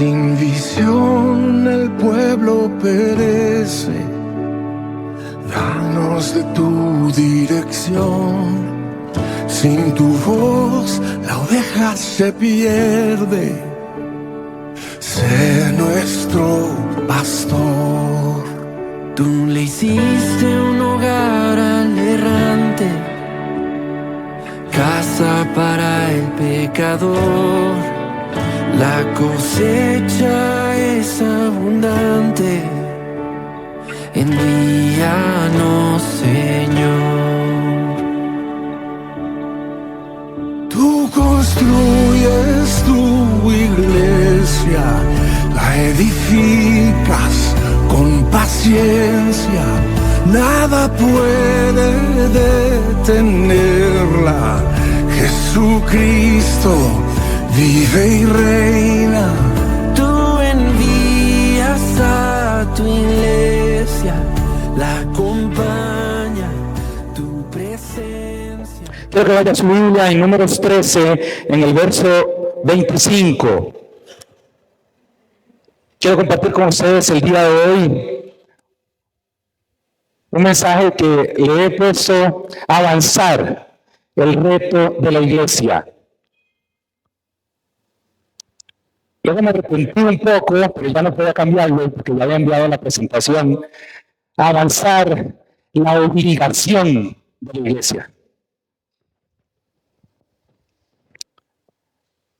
Sin visión el pueblo perece, danos de tu dirección. Sin tu voz la oveja se pierde, sé nuestro pastor. Tú le hiciste un hogar al errante, casa para el pecador. La cosecha es abundante, envíanos, Señor. Tú construyes tu iglesia, la edificas con paciencia, nada puede detenerla. Jesucristo vive y reina. Tú envías a tu iglesia, la acompaña tu presencia. Quiero que vaya a su Biblia en Números 13, en el verso 25. Quiero compartir con ustedes el día de hoy un mensaje que le he puesto avanzar el reto de la iglesia. Luego me arrepentí un poco, pero ya no podía cambiarlo porque ya había enviado la presentación. Avanzar la obligación de la iglesia.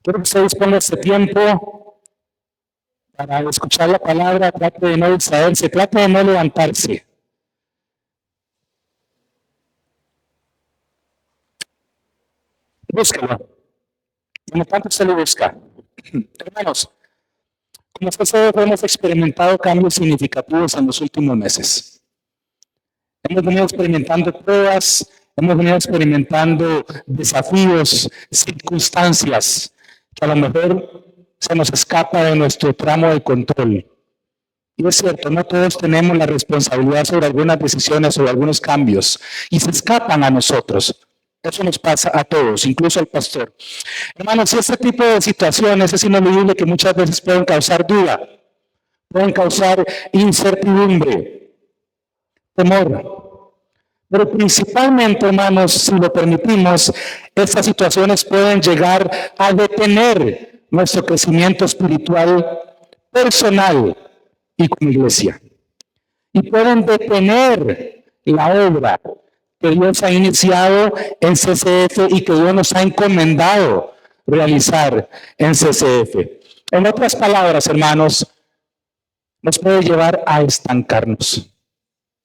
Quiero que usted disponga este tiempo para escuchar la palabra, trate de no distraerse, trate de no levantarse. Búscalo. Como tanto usted lo busca. Hermanos, como usted sabe, hemos experimentado cambios significativos en los últimos meses. Hemos venido experimentando pruebas, hemos venido experimentando desafíos, circunstancias que a lo mejor se nos escapa de nuestro tramo de control. Y es cierto, no todos tenemos la responsabilidad sobre algunas decisiones, sobre algunos cambios, y se escapan a nosotros. Eso nos pasa a todos, incluso al pastor. Hermanos, este tipo de situaciones es ineludible que muchas veces pueden causar duda, pueden causar incertidumbre, temor. Pero principalmente, hermanos, si lo permitimos, estas situaciones pueden llegar a detener nuestro crecimiento espiritual, personal y como iglesia. Y pueden detener la obra que Dios ha iniciado en CCF y que Dios nos ha encomendado realizar en CCF. En otras palabras, hermanos, nos puede llevar a estancarnos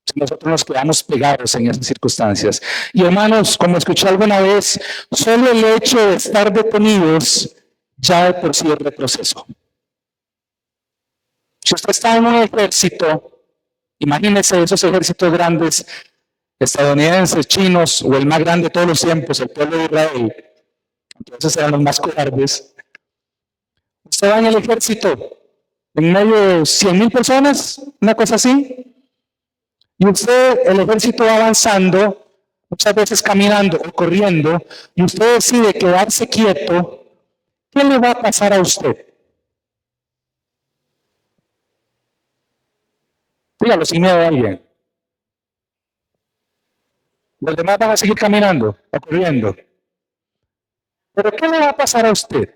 si nosotros nos quedamos pegados en esas circunstancias. Y hermanos, como escuché alguna vez, solo el hecho de estar detenidos ya de por sí es retroceso. Si usted está en un ejército, imagínese esos ejércitos grandes, estadounidenses, chinos, o el más grande de todos los tiempos, el pueblo de Israel, entonces eran los más cobardes. Usted va en el ejército, en medio de 100,000 personas, una cosa así, y usted, el ejército va avanzando, muchas veces caminando o corriendo, y usted decide quedarse quieto. ¿Qué le va a pasar a usted? Dígalo sin miedo a alguien. Los demás van a seguir caminando o corriendo. ¿Pero qué le va a pasar a usted?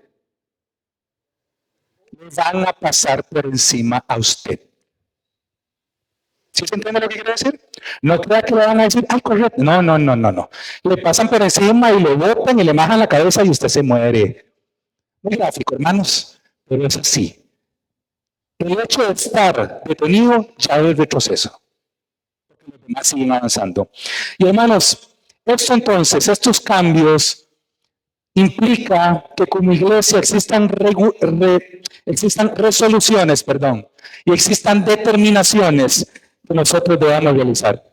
Le van a pasar por encima a usted. ¿Sí se entiende lo que quiero decir? No crea que le van a decir, ay, correcto. No. Le pasan por encima y lo botan y le majan la cabeza y usted se muere. Muy gráfico, hermanos, pero es así. El hecho de estar detenido ya es retroceso. Porque los demás siguen avanzando. Y hermanos, estos cambios implica que como iglesia existan resoluciones, y existan determinaciones que nosotros debamos realizar.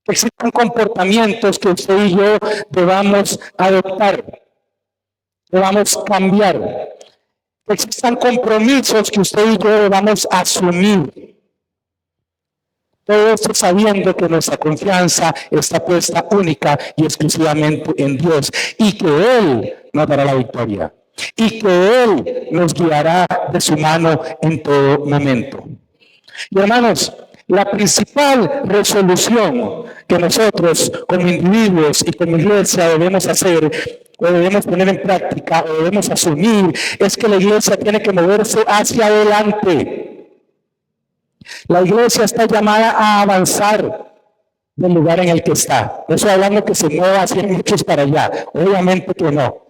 Que existan comportamientos que usted y yo debamos adoptar, debamos cambiar. Que existan compromisos que usted y yo debamos asumir. Todo esto sabiendo que nuestra confianza está puesta única y exclusivamente en Dios y que Él nos dará la victoria. y que Él nos guiará de su mano en todo momento. Y hermanos, la principal resolución que nosotros como individuos y como iglesia debemos hacer o debemos poner en práctica o debemos asumir es que la iglesia tiene que moverse hacia adelante. La iglesia está llamada a avanzar del lugar en el que está. No estoy hablando que se mueva hacia muchos para allá. Obviamente que no.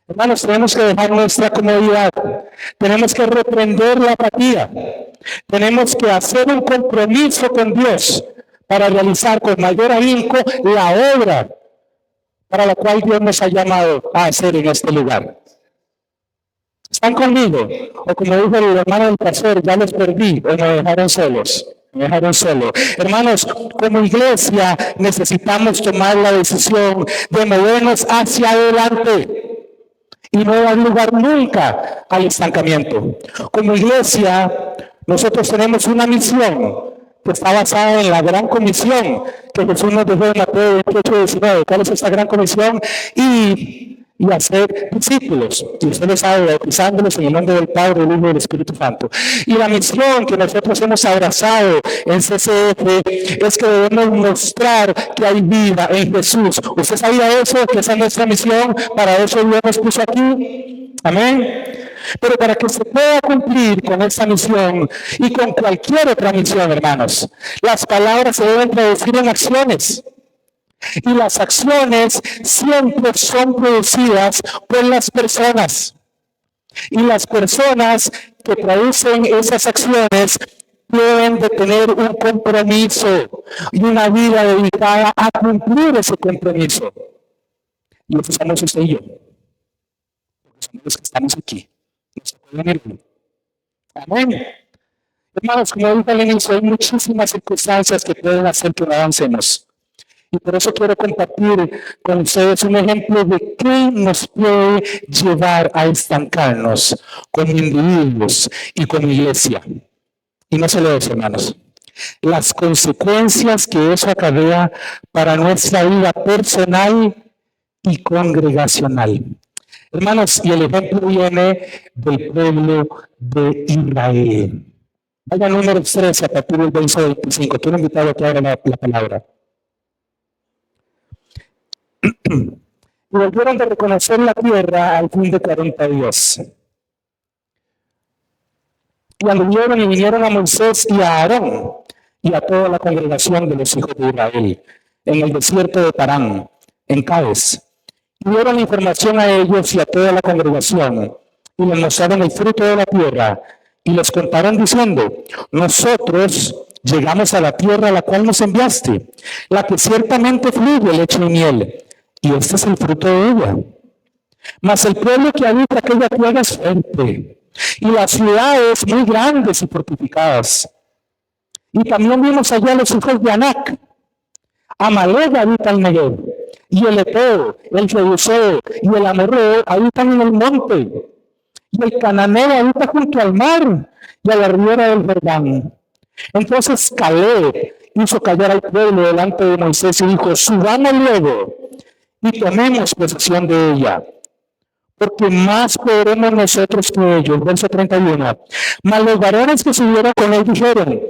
Hermanos, tenemos que dejar nuestra comodidad. Tenemos que reprender la apatía. Tenemos que hacer un compromiso con Dios para realizar con mayor ahínco la obra para la cual Dios nos ha llamado a hacer en este lugar. ¿Están conmigo? O como dijo el hermano del pastor, ya los perdí o me dejaron solos. Me dejaron solo. Hermanos, como iglesia necesitamos tomar la decisión de movernos hacia adelante y no dar lugar nunca al estancamiento. Como iglesia, nosotros tenemos una misión que está basada en la gran comisión que Jesús nos dejó en Mateo 28:19. ¿Cuál es esta gran comisión? Y hacer discípulos. Y usted lo sabe, bautizándolos en el nombre del Padre, del Hijo y del Espíritu Santo. Y la misión que nosotros hemos abrazado en CCF es que debemos mostrar que hay vida en Jesús. ¿Usted sabía eso? Que esa es nuestra misión. Para eso Dios nos puso aquí. Amén. Pero para que se pueda cumplir con esa misión y con cualquier otra misión, hermanos, las palabras se deben traducir en acciones. Y las acciones siempre son producidas por las personas. Y las personas que traducen esas acciones deben de tener un compromiso y una vida dedicada a cumplir ese compromiso. Y eso somos usted y yo. Porque somos los que estamos aquí. No se pueden ir. Amén. Hermanos, como dije al inicio, hay muchísimas circunstancias que pueden hacer que no avancemos. Y por eso quiero compartir con ustedes un ejemplo de qué nos puede llevar a estancarnos como individuos y como iglesia. Y no solo eso, hermanos. Las consecuencias que eso acarrea para nuestra vida personal y congregacional. Hermanos, y el ejemplo viene del pueblo de Israel. Vaya número 13 a partir del verso 25. Quiero invitar a que abra la palabra. Y volvieron de reconocer la tierra al fin de 40 días. Y anduvieron y vinieron a Moisés y a Aarón y a toda la congregación de los hijos de Israel en el desierto de Parán, en Cádiz. Y dieron información a ellos y a toda la congregación y les mostraron el fruto de la tierra y les contaron diciendo: nosotros llegamos a la tierra a la cual nos enviaste, la que ciertamente fluye leche y miel. Y este es el fruto de ella. Mas el pueblo que habita aquella tierra es fuerte, y las ciudades muy grandes y fortificadas. Y también vimos allá los hijos de Anac. Amalek habita el Negev, y el Eteo, el Jebuseo y el Amorreo habitan en el monte. Y el cananeo habita junto al mar y a la ribera del Jordán. Entonces Caleb hizo callar al pueblo delante de Moisés y dijo: subamos luego y tomemos posesión de ella, porque más podremos nosotros que ellos. Verso 31. Mas los varones que subieron con él dijeron: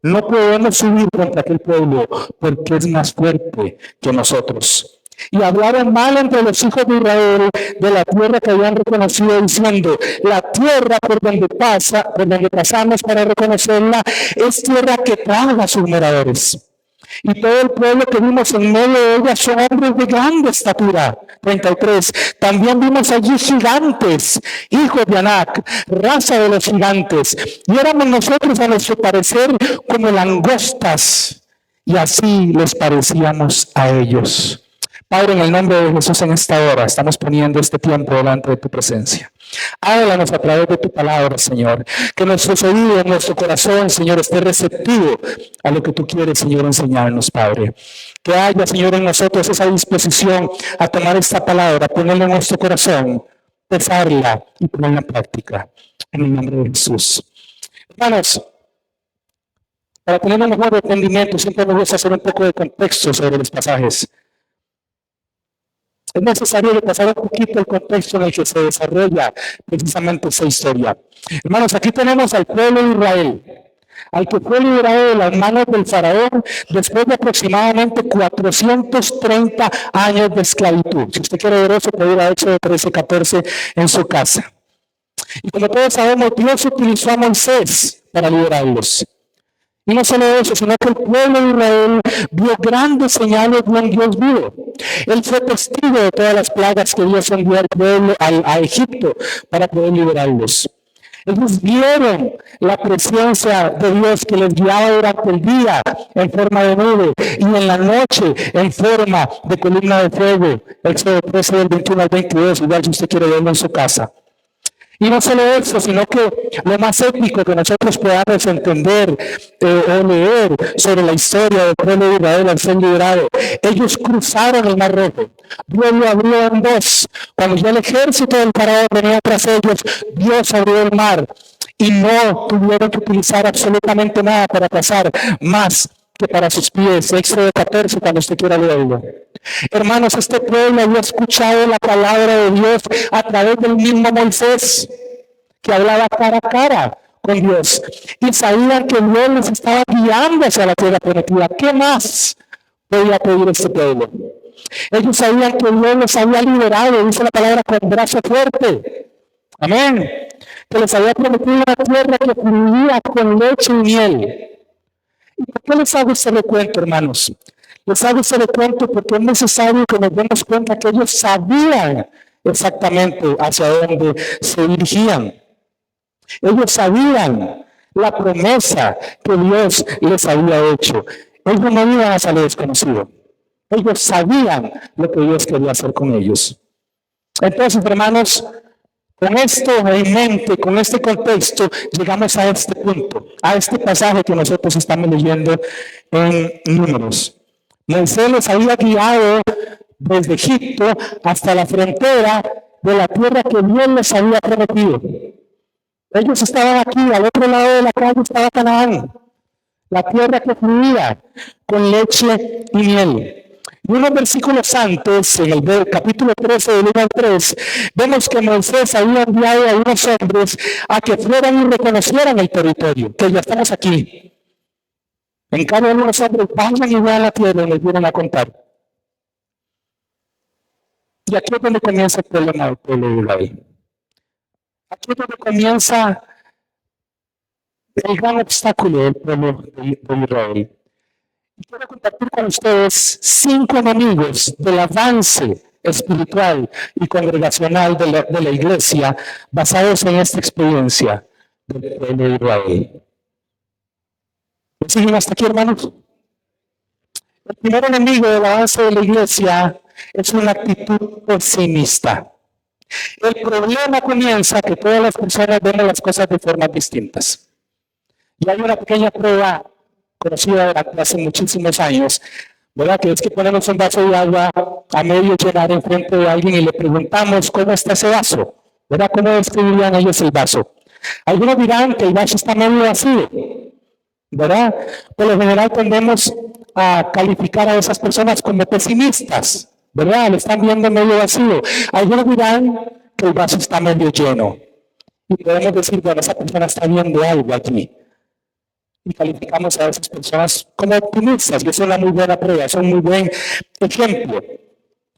no podemos subir contra aquel pueblo, porque es más fuerte que nosotros. Y hablaron mal entre los hijos de Israel de la tierra que habían reconocido, diciendo: la tierra por donde pasamos para reconocerla, es tierra que traga a sus moradores. Y todo el pueblo que vimos en medio de ella son hombres de grande estatura. 33. También vimos allí gigantes, hijos de Anac, raza de los gigantes. Y éramos nosotros, a nuestro parecer, como langostas. Y así les parecíamos a ellos. Padre, en el nombre de Jesús, en esta hora estamos poniendo este tiempo delante de tu presencia. Háblanos a través de tu palabra, Señor. Que nuestros oídos, nuestro corazón, Señor, esté receptivo a lo que tú quieres, Señor, enseñarnos, Padre. Que haya, Señor, en nosotros esa disposición a tomar esta palabra, ponerla en nuestro corazón, pesarla y ponerla en práctica. En el nombre de Jesús. Hermanos, para tener un mejor entendimiento, siempre me gusta hacer un poco de contexto sobre los pasajes. Es necesario repasar un poquito el contexto en el que se desarrolla precisamente esa historia. Hermanos, aquí tenemos al pueblo de Israel, al que fue liberado de las manos del faraón después de aproximadamente 430 años de esclavitud. Si usted quiere ver eso, puede ir a Éxodo 13:14 en su casa. Y como todos sabemos, Dios utilizó a Moisés para liberarlos. Y no solo eso, sino que el pueblo de Israel vio grandes señales de un Dios vivo. Él fue testigo de todas las plagas que Dios envió al pueblo a Egipto para poder liberarlos. Ellos vieron la presencia de Dios que les guiaba durante el día en forma de nube y en la noche en forma de columna de fuego. Éxodo 13 del 21 al 22, igual si usted quiere verlo en su casa. Y no solo eso, sino que lo más épico que nosotros podamos entender o leer sobre la historia del pueblo de Israel al ser liberado, ellos cruzaron el Mar Rojo. Dios lo abrió en dos. Cuando ya el ejército del faraón venía tras ellos, Dios abrió el mar y no tuvieron que utilizar absolutamente nada para pasar más que para sus pies. Éxodo 14, cuando usted quiera leerlo. Hermanos, este pueblo había escuchado la palabra de Dios a través del mismo Moisés, que hablaba cara a cara con Dios, y sabían que Dios les estaba guiando hacia la tierra prometida. ¿Qué más podía pedir este pueblo? Ellos sabían que Dios los había liberado, dice la palabra, con brazo fuerte. Amén. Que les había prometido una tierra que fluía con leche y miel. ¿Y por qué les hago este recuento, hermanos? Les hago este recuento porque es necesario que nos demos cuenta que ellos sabían exactamente hacia dónde se dirigían. Ellos sabían la promesa que Dios les había hecho. Ellos no iban a salir desconocidos. Ellos sabían lo que Dios quería hacer con ellos. Entonces, hermanos, con esto en mente, con este contexto, llegamos a este punto, a este pasaje que nosotros estamos leyendo en Números. Moisés los había guiado desde Egipto hasta la frontera de la tierra que Dios les había prometido. Ellos estaban aquí, al otro lado de la calle estaba Canaán, la tierra que fluía con leche y miel. Y unos versículos antes, en el capítulo 13 del 1 al 3, vemos que Moisés había enviado a unos hombres a que fueran y reconocieran el territorio, que ya estamos aquí. En cambio, algunos hombres vayan y vean la tierra y les vienen a contar. Y aquí es donde comienza el problema del pueblo de Israel. Aquí es donde comienza el gran obstáculo del pueblo de Israel. Y quiero compartir con ustedes 5 enemigos del avance espiritual y congregacional de la iglesia basados en esta experiencia del pueblo de Israel. ¿Me siguen hasta aquí, hermanos? El primer enemigo del avance de la iglesia es una actitud pesimista. El problema comienza que todas las personas ven las cosas de formas distintas. Y hay una pequeña prueba conocida durante hace muchísimos años, ¿verdad? Que es que ponemos un vaso de agua a medio llenar en frente de alguien y le preguntamos cómo está ese vaso, ¿verdad? ¿Cómo describirían ellos el vaso? Algunos dirán que el vaso está medio vacío, ¿verdad? Por lo general tendemos a calificar a esas personas como pesimistas, ¿verdad? Lo están viendo medio vacío. Algunos dirán que el vaso está medio lleno. Y podemos decir, bueno, esa persona está viendo algo aquí. Y calificamos a esas personas como optimistas, y es una muy buena prueba, es un muy buen ejemplo.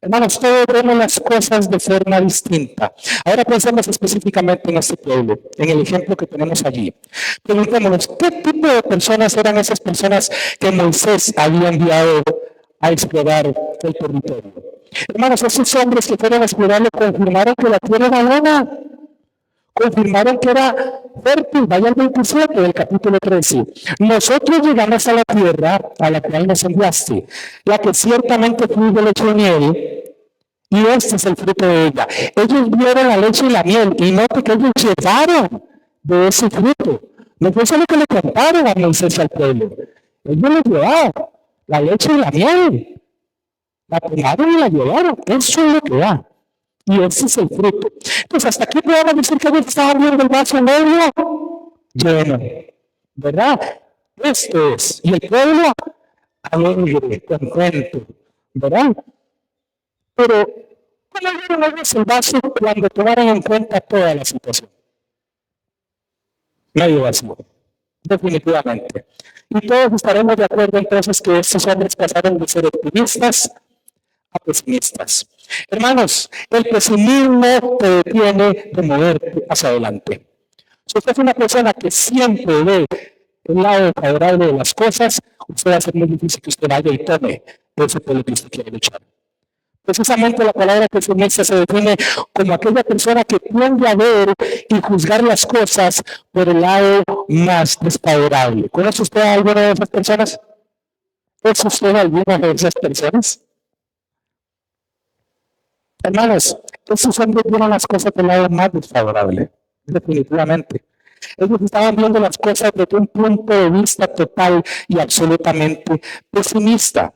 Hermanos, todos vemos las cosas de forma distinta. Ahora pensemos específicamente en este pueblo, en el ejemplo que tenemos allí. Preguntémonos, ¿qué tipo de personas eran esas personas que Moisés había enviado a explorar el territorio? Hermanos, esos hombres que fueron a explorarlo confirmaron que la tierra era buena. Confirmaron que era fértil. Vaya al 27 del capítulo 13. Nosotros llegamos a la tierra a la cual nos enviaste, la que ciertamente fluye leche y miel, y este es el fruto de ella. Ellos vieron la leche y la miel, y note que ellos llevaron de ese fruto. No fue solo que le contaron a Moisés y al pueblo. Ellos le llevaron la leche y la miel. La tomaron y la llevaron. Eso es lo que da. Y ese es el fruto. Entonces, hasta aquí podemos decir que ellos estaban viendo el vaso medio lleno, ¿verdad? Esto es. Y el pueblo alegre, contento, ¿verdad? Pero ¿Cómo vieron ellos el vaso cuando tomaron en cuenta toda la situación? Medio vacío, definitivamente. Y todos estaremos de acuerdo entonces que estos hombres pasaron de ser optimistas a pesimistas. Hermanos, el pesimismo te detiene de moverte hacia adelante. Si usted es una persona que siempre ve el lado favorable de las cosas, usted va a ser muy difícil que usted vaya y tome ese por lo que usted quiere luchar. Precisamente la palabra pesimista se define como aquella persona que tiende a ver y juzgar las cosas por el lado más desfavorable. ¿Conoce usted a alguna de esas personas? ¿Es usted alguna de esas personas? Hermanos, esos hombres vieron las cosas del lado más desfavorable, definitivamente. Ellos estaban viendo las cosas desde un punto de vista total y absolutamente pesimista.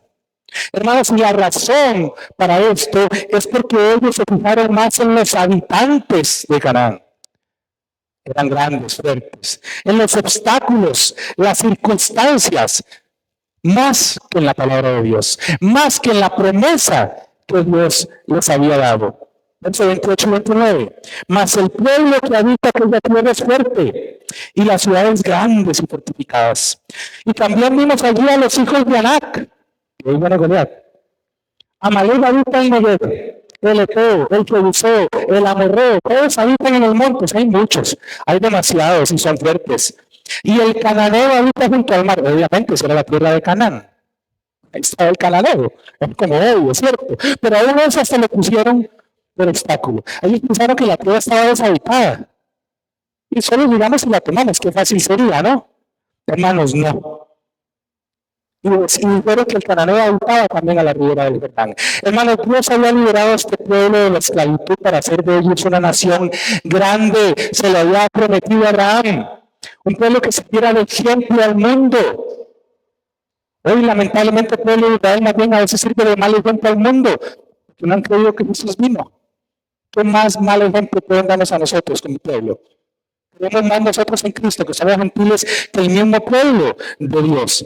Hermanos, y la razón para esto es porque ellos se fijaron más en los habitantes de Canaán. Eran grandes, fuertes. En los obstáculos, las circunstancias, más que en la palabra de Dios, más que en la promesa que Dios les había dado. Verso 28 y 29. Mas el pueblo que habita aquella tierra es fuerte, y las ciudades grandes y fortificadas. Y también vimos allí a los hijos de Anac, que iban a Goliat. Amalek habita en Negev, el Eteo, el Jebuseo, el Amorreo, todos habitan en el monte, hay muchos, hay demasiados y son fuertes. Y el cananeo habita junto al mar, obviamente esa era la tierra de Canaán. Ahí estaba el cananeo, es como obvio, ¿cierto? Pero aún eso se le pusieron por obstáculo. Ellos pensaron que la tierra estaba deshabitada. Y solo digamos si la tomamos, qué fácil sería, ¿no? Hermanos, no. Y dijeron que el cananeo habitaba también a la ribera del Jordán. Hermanos, Dios había liberado a este pueblo de la esclavitud para hacer de ellos una nación grande. Se lo había prometido a Abraham. Un pueblo que sirviera de ejemplo al mundo. Hoy, lamentablemente, el pueblo de Israel más bien a veces sirve de mal ejemplo al mundo, porque no han creído que Jesús vino. ¿Qué más mal ejemplo pueden darnos a nosotros como pueblo? Creemos más nosotros en Cristo, que somos gentiles, que el mismo pueblo de Dios.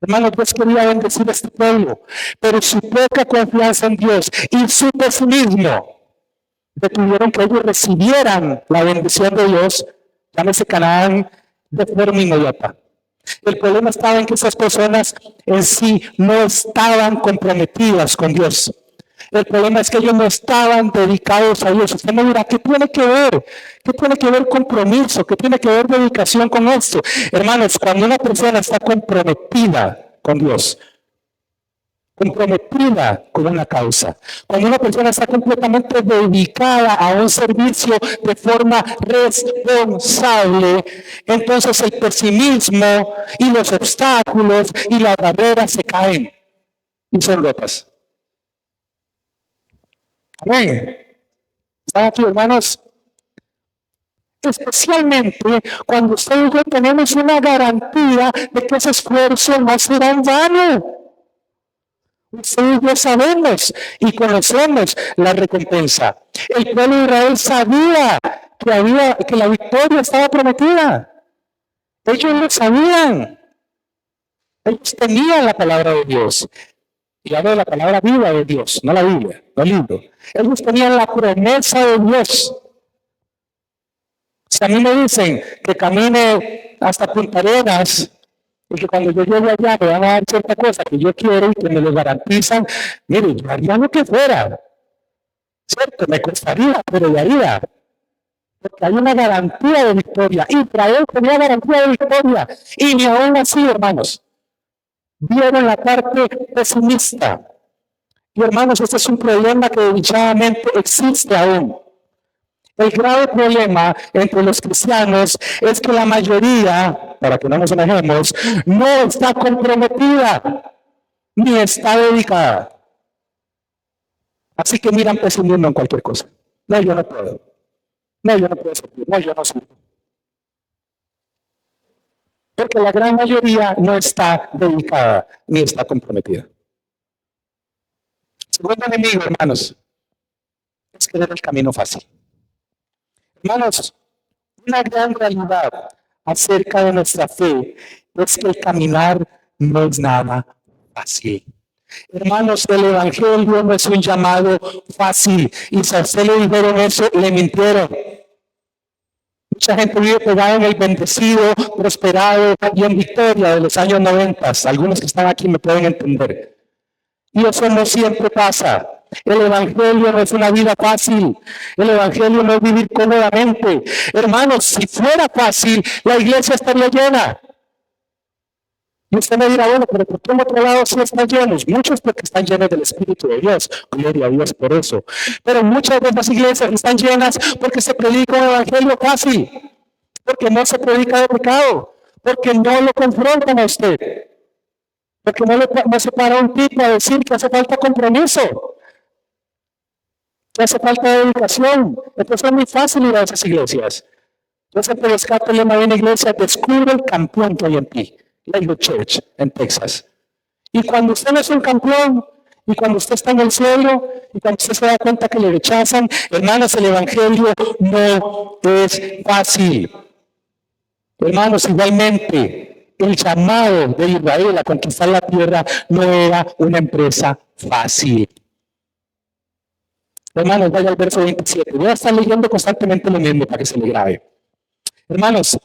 Hermanos, Dios quería bendecir a este pueblo, pero su poca confianza en Dios y su pesimismo detuvieron que ellos recibieran la bendición de Dios, llámese Canaán, de forma inmediata. El problema estaba en que esas personas en sí no estaban comprometidas con Dios. El problema es que ellos no estaban dedicados a Dios. Usted me dirá, ¿qué tiene que ver? ¿Qué tiene que ver compromiso? ¿Qué tiene que ver dedicación con esto? Hermanos, cuando una persona está comprometida con Dios, comprometida con una causa, cuando una persona está completamente dedicada a un servicio de forma responsable, entonces el pesimismo y los obstáculos y las barreras se caen y son rotas. Amén. ¿Están aquí, hermanos? Especialmente cuando usted y yo tenemos una garantía de que ese esfuerzo no será en vano. Usted y yo sabemos y conocemos la recompensa. El pueblo de Israel sabía que la victoria estaba prometida. Ellos lo sabían. Ellos tenían la palabra de Dios. Y hablo de la palabra viva de Dios, no la Biblia, no el libro. Ellos tenían la promesa de Dios. Si a mí me dicen que camine hasta Punta Arenas y que cuando yo llegue allá me van a dar cierta cosa que yo quiero y que me lo garantizan, mire, yo haría lo que fuera. Cierto, me costaría, pero yo haría. Porque hay una garantía de victoria. Israel tenía garantía de victoria. Y ni aún así, hermanos, vieron la parte pesimista. Y hermanos, este es un problema que desdichadamente existe aún. El grave problema entre los cristianos es que la mayoría, para que no nos enojemos, no está comprometida ni está dedicada. Así que miran pesimismo en cualquier cosa. No, yo no puedo. No, yo no puedo servir. No, yo no sirvo. Porque la gran mayoría no está dedicada ni está comprometida. El segundo enemigo, hermanos, es querer el camino fácil. Hermanos, una gran realidad acerca de nuestra fe es que el caminar no es nada fácil. Hermanos, el evangelio no es un llamado fácil. Y si a usted le dijeron eso, le mintieron. Mucha gente vive pegada en el bendecido, prosperado y en victoria de los años 90. Algunos que están aquí me pueden entender. Y eso no siempre pasa. El evangelio no es una vida fácil. El evangelio no es vivir cómodamente. Hermanos, si fuera fácil, la iglesia estaría llena. Y usted me dirá, bueno, pero ¿por qué en otro lado sí están llenos? Muchos porque están llenos del Espíritu de Dios. Gloria a Dios por eso. Pero muchas de las iglesias están llenas porque se predica un evangelio fácil. Porque no se predica de pecado. Porque no lo confrontan a usted. Porque no se para un tipo a decir que hace falta compromiso. Que hace falta dedicación. Entonces es muy fácil ir a esas iglesias. Yo siempre rescato el lema de una iglesia: descubre el campeón que hay en ti. Lakewood Church en Texas. Y cuando usted no es un campeón, y cuando usted está en el cielo, y cuando usted se da cuenta que le rechazan, hermanos, el evangelio no es fácil. Hermanos, igualmente, el llamado de Israel a conquistar la tierra no era una empresa fácil. Hermanos, vaya al verso 27. Voy a estar leyendo constantemente lo mismo para que se le grabe. Hermanos,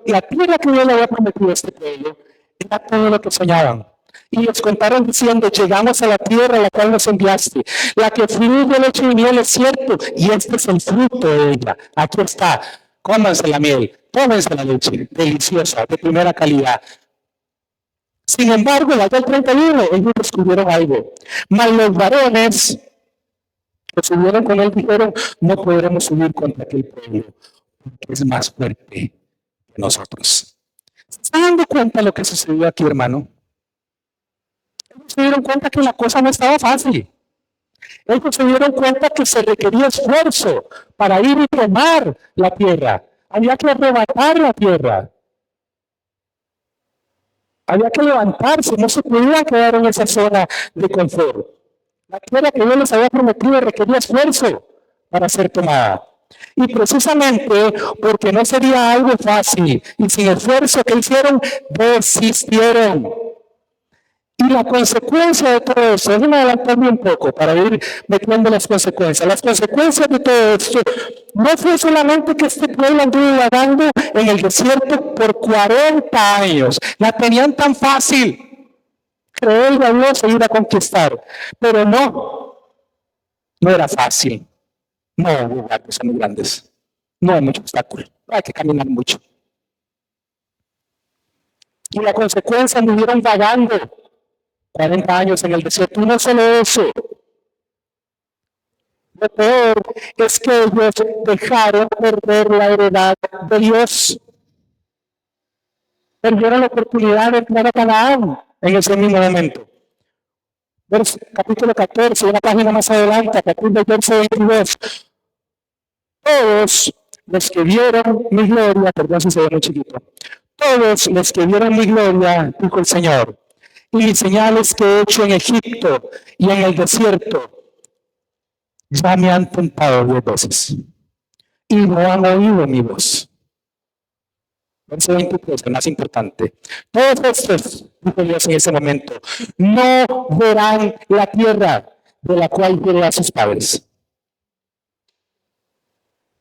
la tierra que Dios le había prometido a este pueblo era todo lo que soñaban. Y les contaron diciendo: llegamos a la tierra a la cual nos enviaste, la que fluye leche y miel, es cierto, y este es el fruto de ella. Aquí está, cómanse la miel, tómense la leche, deliciosa, de primera calidad. Sin embargo, allá el 31, ellos descubrieron algo. Mas los varones que subieron con él dijeron: no podremos subir contra aquel pueblo, porque es más fuerte nosotros. ¿Se están dando cuenta de lo que sucedió aquí, hermano? Ellos se dieron cuenta que la cosa no estaba fácil. Ellos se dieron cuenta que se requería esfuerzo para ir y tomar la tierra. Había que arrebatar la tierra. Había que levantarse, no se podía quedar en esa zona de confort. La tierra que Dios les había prometido requería esfuerzo para ser tomada. Y precisamente porque no sería algo fácil y sin esfuerzo que hicieron, desistieron. Y la consecuencia de todo eso, déjenme adelantarme un poco para ir metiendo las consecuencias. Las consecuencias de todo esto no fue solamente que este pueblo anduvo vagando en el desierto por 40 años. La tenían tan fácil, creerle a Dios e ir a conquistar. Pero no era fácil. No hubo barcos muy grandes. No hay mucho obstáculo. Hay que caminar mucho. Y la consecuencia, anduvieron vagando 40 años en el desierto. Y no solo eso. Lo peor es que ellos dejaron perder la heredad de Dios. Perdieron la oportunidad de entrar a Canaán en ese mismo momento. Capítulo 14, una página más adelante, a partir del verso 22. Todos los que vieron mi gloria, perdón si se ve muy chiquito, todos los que vieron mi gloria, dijo el Señor, y mis señales que he hecho en Egipto y en el desierto, ya me han tentado 10 veces y no han oído mi voz. Verso 23, el más importante. Todos estos, dijo Dios en ese momento, no verán la tierra de la cual juré a sus padres.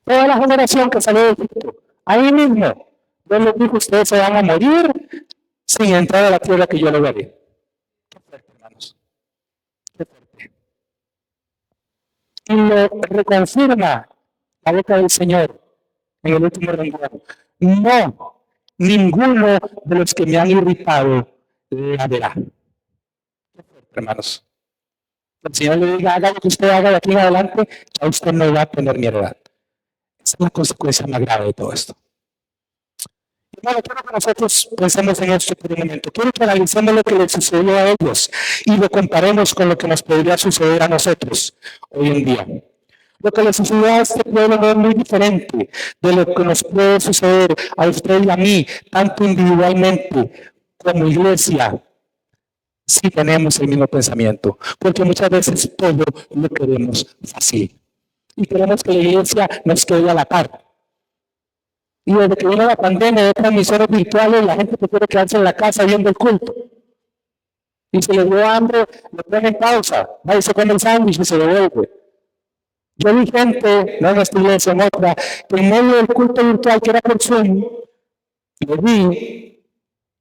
Toda la generación que salió de Egipto, ahí mismo, Dios les dijo: ustedes se van a morir sin entrar a la tierra que yo les daré. Qué fuerte, hermanos. Qué fuerte. Y lo reconfirma la boca del Señor en el último renglón. No, ninguno de los que me han irritado la verá. Qué fuerte, hermanos. El Señor le diga: haga lo que usted haga de aquí en adelante, ya usted no va a tener mi heredad. Esa es la consecuencia más grave de todo esto. Hermano, quiero que nosotros pensemos en esto por un momento. Quiero que analicemos lo que les sucedió a ellos y lo comparemos con lo que nos podría suceder a nosotros hoy en día. Lo que le sucedió a este pueblo no es muy diferente de lo que nos puede suceder a usted y a mí, tanto individualmente como iglesia, si tenemos el mismo pensamiento. Porque muchas veces todo lo queremos fácil. Y queremos que la iglesia nos quede a la par. Y desde que vino la pandemia de transmisiones virtuales, la gente prefiere quedarse en la casa viendo el culto. Y si le dio hambre, lo ponen en pausa. Va y se come el sándwich y se devuelve. Yo vi gente, no en esta iglesia, en otra, que en medio del culto virtual que era por Zoom, lo vi,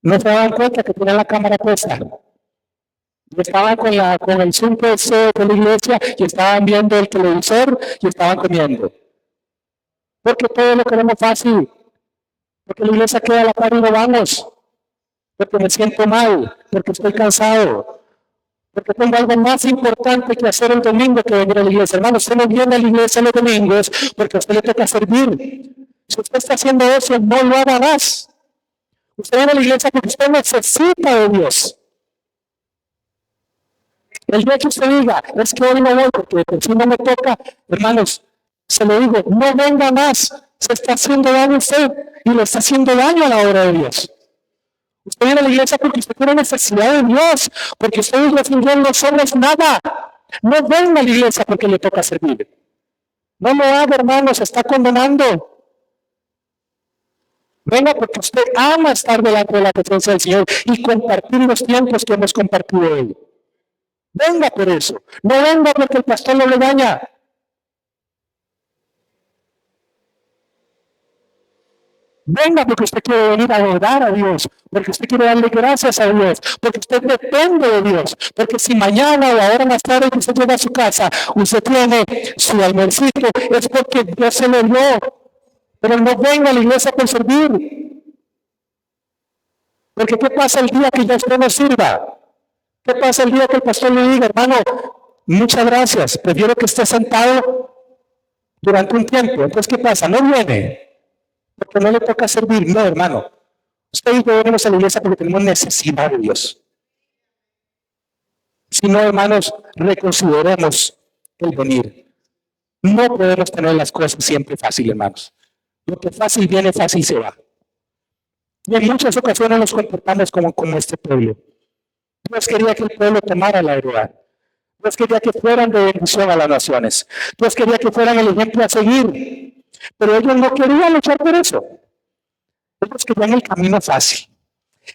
no se daban cuenta que tenían la cámara puesta. Y estaban con el Zoom puesto de la iglesia y estaban viendo el televisor y estaban comiendo. Porque todo lo queremos fácil. Porque la iglesia queda a la par y no vamos. Porque me siento mal. Porque estoy cansado. Porque tengo algo más importante que hacer el domingo que venir a la iglesia. Hermano, usted no viene a la iglesia los domingos porque a usted le toca servir. Si usted está haciendo eso, no lo haga más. Usted viene a la iglesia porque usted necesita de Dios. El día que usted diga, es que hoy no voy porque por si no me toca, hermanos, se lo digo, no venga más. Se está haciendo daño a usted y le está haciendo daño a la obra de Dios. Usted viene a la iglesia porque usted tiene necesidad de Dios, porque usted dice, sin Dios no somos nada. No venga a la iglesia porque le toca servir. No lo haga, hermanos, se está condenando. Venga porque usted ama estar delante de la presencia del Señor y compartir los tiempos que hemos compartido hoy. Venga por eso. No venga porque el pastor lo regaña. Venga porque usted quiere venir a adorar a Dios, porque usted quiere darle gracias a Dios, porque usted depende de Dios, porque si mañana o ahora más tarde que usted llega a su casa, usted tiene su almuercito, es porque Dios se lo dio. Pero no venga a la iglesia por servir. Porque ¿qué pasa el día que ya usted no sirva? ¿Qué pasa el día que el pastor le diga, hermano, muchas gracias, prefiero que esté sentado durante un tiempo? Entonces, ¿qué pasa? No viene. Porque no le toca servir. No, hermano. Usted y yo venimos a la iglesia porque tenemos necesidad de Dios. Si no, hermanos, reconsideremos el venir. No podemos tener las cosas siempre fácil, hermanos. Lo que fácil viene, fácil se va. Y en muchas ocasiones nos comportamos como este pueblo. Dios quería que el pueblo tomara la heredad. Dios quería que fueran de bendición a las naciones. Dios quería que fueran el ejemplo a seguir. Pero ellos no querían luchar por eso. Ellos querían el camino fácil,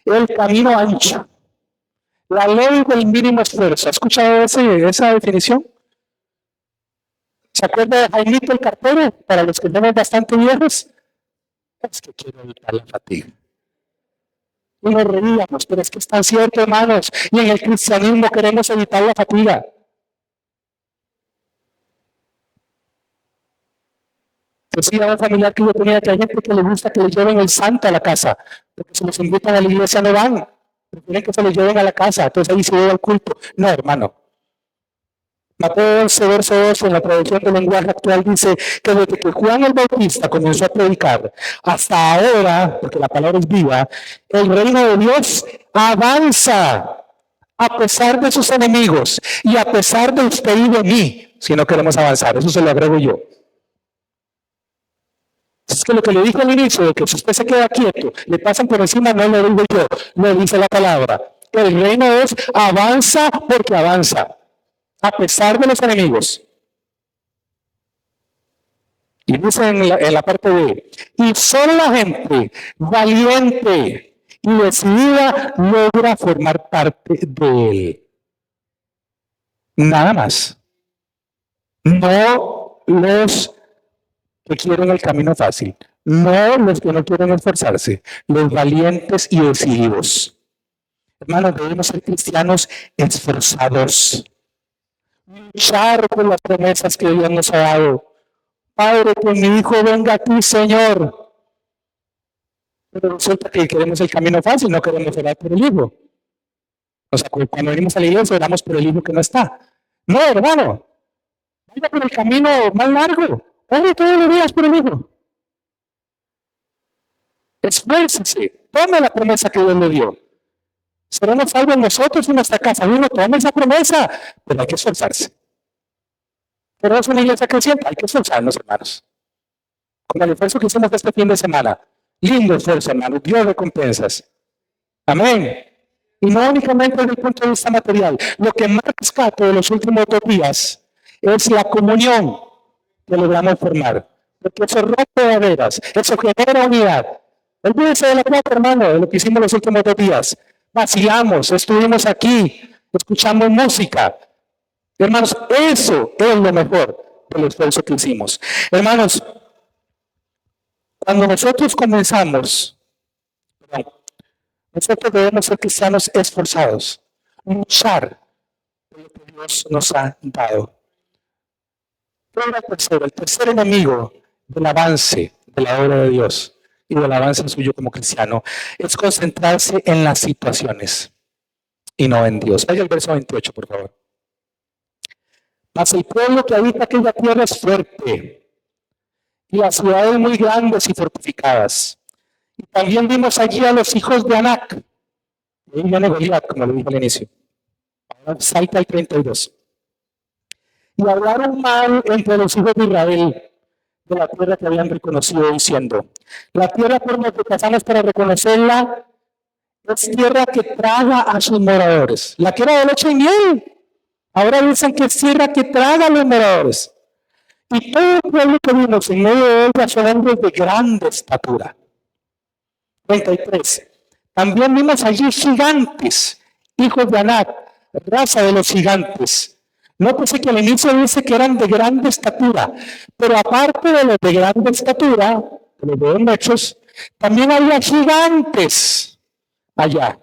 el camino ancho, la ley del mínimo esfuerzo. ¿Ha escuchado esa definición? ¿Se acuerda de Jaimito el cartero? Para los que somos bastante viejos, es que quiero evitar la fatiga. Y nos reíamos, pero es que es tan cierto, hermanos. Y en el cristianismo queremos evitar la fatiga. Decía un familiar que yo tenía que hay gente que le gusta que le lleven el santo a la casa, porque si los invitan a la iglesia no van, prefieren que se los lleven a la casa, entonces ahí se lleva el culto. No, hermano. Mateo 11, verso 12, en la traducción del lenguaje actual, dice que desde que Juan el Bautista comenzó a predicar hasta ahora, porque la palabra es viva, el reino de Dios avanza a pesar de sus enemigos y a pesar de usted y de mí, si no queremos avanzar. Eso se lo agrego yo. Es que lo que le dije al inicio, de que si usted se queda quieto, le pasan por encima, no lo digo yo, lo dice la palabra. El reino es avanza porque avanza, a pesar de los enemigos. Y dice en la parte B, y solo la gente valiente y decidida logra formar parte de él. Nada más. No los que quieren el camino fácil, no los que no quieren esforzarse, los valientes y decididos. Hermanos, debemos ser cristianos esforzados, luchar por las promesas que Dios nos ha dado. Padre, que mi hijo venga a ti, Señor. Pero resulta que queremos el camino fácil, no queremos orar por el hijo. O sea, cuando venimos a la iglesia oramos por el hijo que no está. No, hermano, vaya por el camino más largo. Ore todos los días por el hijo. Esfuércese, tome la promesa que Dios le dio. Seremos salvos nosotros en nuestra casa. Uno tome esa promesa, pero hay que esforzarse. Pero es una iglesia creciente, hay que esforzarnos, hermanos. Con el esfuerzo que hicimos este fin de semana. Lindo esfuerzo, hermanos. Dios recompensas. Amén. Y no únicamente desde el punto de vista material. Lo que más rescato de los últimos 2 días es la comunión que logramos formar. Porque eso rompe barreras, eso genera unidad. Olvídese de la plata, hermano, de lo que hicimos los últimos 2 días. vacilamos, estuvimos aquí, escuchamos música. Hermanos, eso es lo mejor del esfuerzo que hicimos. Hermanos, cuando nosotros comenzamos, nosotros debemos ser cristianos esforzados, luchar por lo que Dios nos ha dado. Pero el tercer enemigo del avance de la obra de Dios y del avance suyo como cristiano es concentrarse en las situaciones y no en Dios. Vaya al verso 28, por favor. Mas el pueblo que habita aquella tierra es fuerte, y las ciudades muy grandes y fortificadas. Y también vimos allí a los hijos de Anac. Ahí viene Goliat, como lo dije al inicio. Ahora salta el 32. Y hablaron mal entre los hijos de Israel de la tierra que habían reconocido, diciendo: la tierra por la que pasamos para reconocerla es tierra que traga a sus moradores. La que era de leche y miel, ahora dicen que es tierra que traga a los moradores. Y todo el pueblo que vimos en medio de ella son hombres de grande estatura. 33. También vimos allí gigantes, hijos de Anac, raza de los gigantes. Nótese que al inicio dice que eran de grande estatura, pero aparte de los de grande estatura, que los veo en Hechos, también había gigantes allá.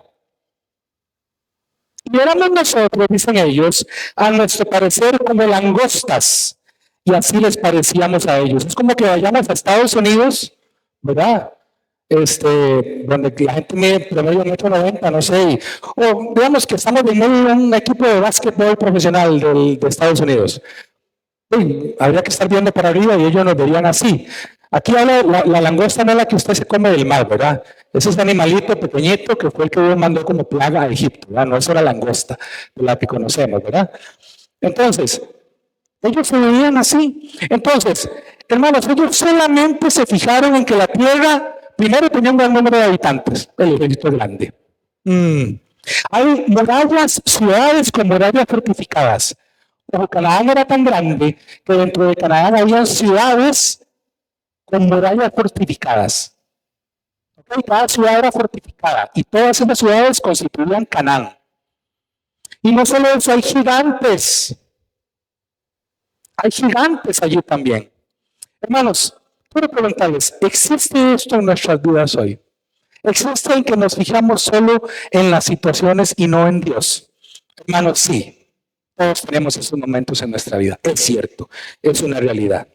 Y éramos nosotros, dicen ellos, a nuestro parecer como langostas, y así les parecíamos a ellos. Es como que vayamos a Estados Unidos, ¿verdad? Donde la gente mide promedio 1,90 m, no sé, o digamos que estamos en un equipo de básquetbol profesional de Estados Unidos. Habría que estar viendo para arriba y ellos nos verían así. Aquí la langosta no es la que usted se come del mar, ¿verdad? Ese es un animalito pequeñito que fue el que Dios mandó como plaga a Egipto, ¿verdad? No es una langosta de la que conocemos, ¿verdad? Entonces, ellos se veían así. Entonces, hermanos, ellos solamente se fijaron en que la tierra, primero, tenía un gran número de habitantes, el ejército grande. Hay murallas, ciudades con murallas fortificadas. Pero Canaán era tan grande que dentro de Canaán había ciudades con murallas fortificadas. ¿Okay? Cada ciudad era fortificada y todas esas ciudades constituían Canaán. Y no solo eso, hay gigantes. Hay gigantes allí también. Hermanos, quiero preguntarles, ¿existe esto en nuestras vidas hoy? ¿Existe el que nos fijamos solo en las situaciones y no en Dios? Hermanos, sí. Todos tenemos esos momentos en nuestra vida. Es cierto, es una realidad.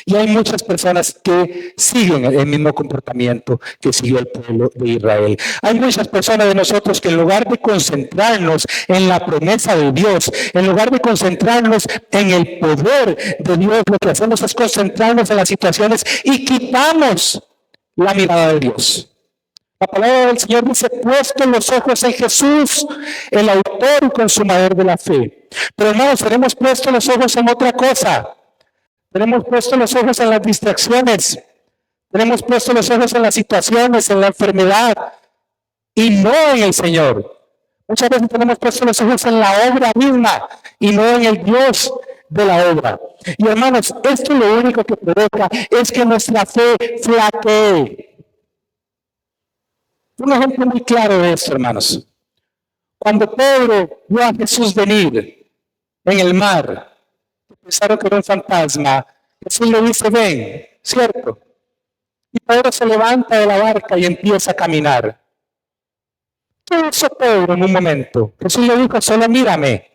Y hay muchas personas que siguen el mismo comportamiento que siguió el pueblo de Israel. Hay muchas personas de nosotros que en lugar de concentrarnos en la promesa de Dios, en lugar de concentrarnos en el poder de Dios, lo que hacemos es concentrarnos en las situaciones y quitamos la mirada de Dios. La palabra del Señor dice: puesto los ojos en Jesús, el autor y consumador de la fe. Pero hermanos, tenemos puesto los ojos en otra cosa. Tenemos puesto los ojos en las distracciones. Tenemos puesto los ojos en las situaciones, en la enfermedad, y no en el Señor. Muchas veces tenemos puesto los ojos en la obra misma y no en el Dios de la obra. Y hermanos, esto lo único que provoca es que nuestra fe flaquee. Un ejemplo muy claro de esto, hermanos. Cuando Pedro vio a Jesús venir en el mar, pensaron que era un fantasma. Jesús le dice: ven, ¿cierto? Y Pedro se levanta de la barca y empieza a caminar. ¿Qué hizo Pedro en un momento? Jesús le dijo: solo mírame.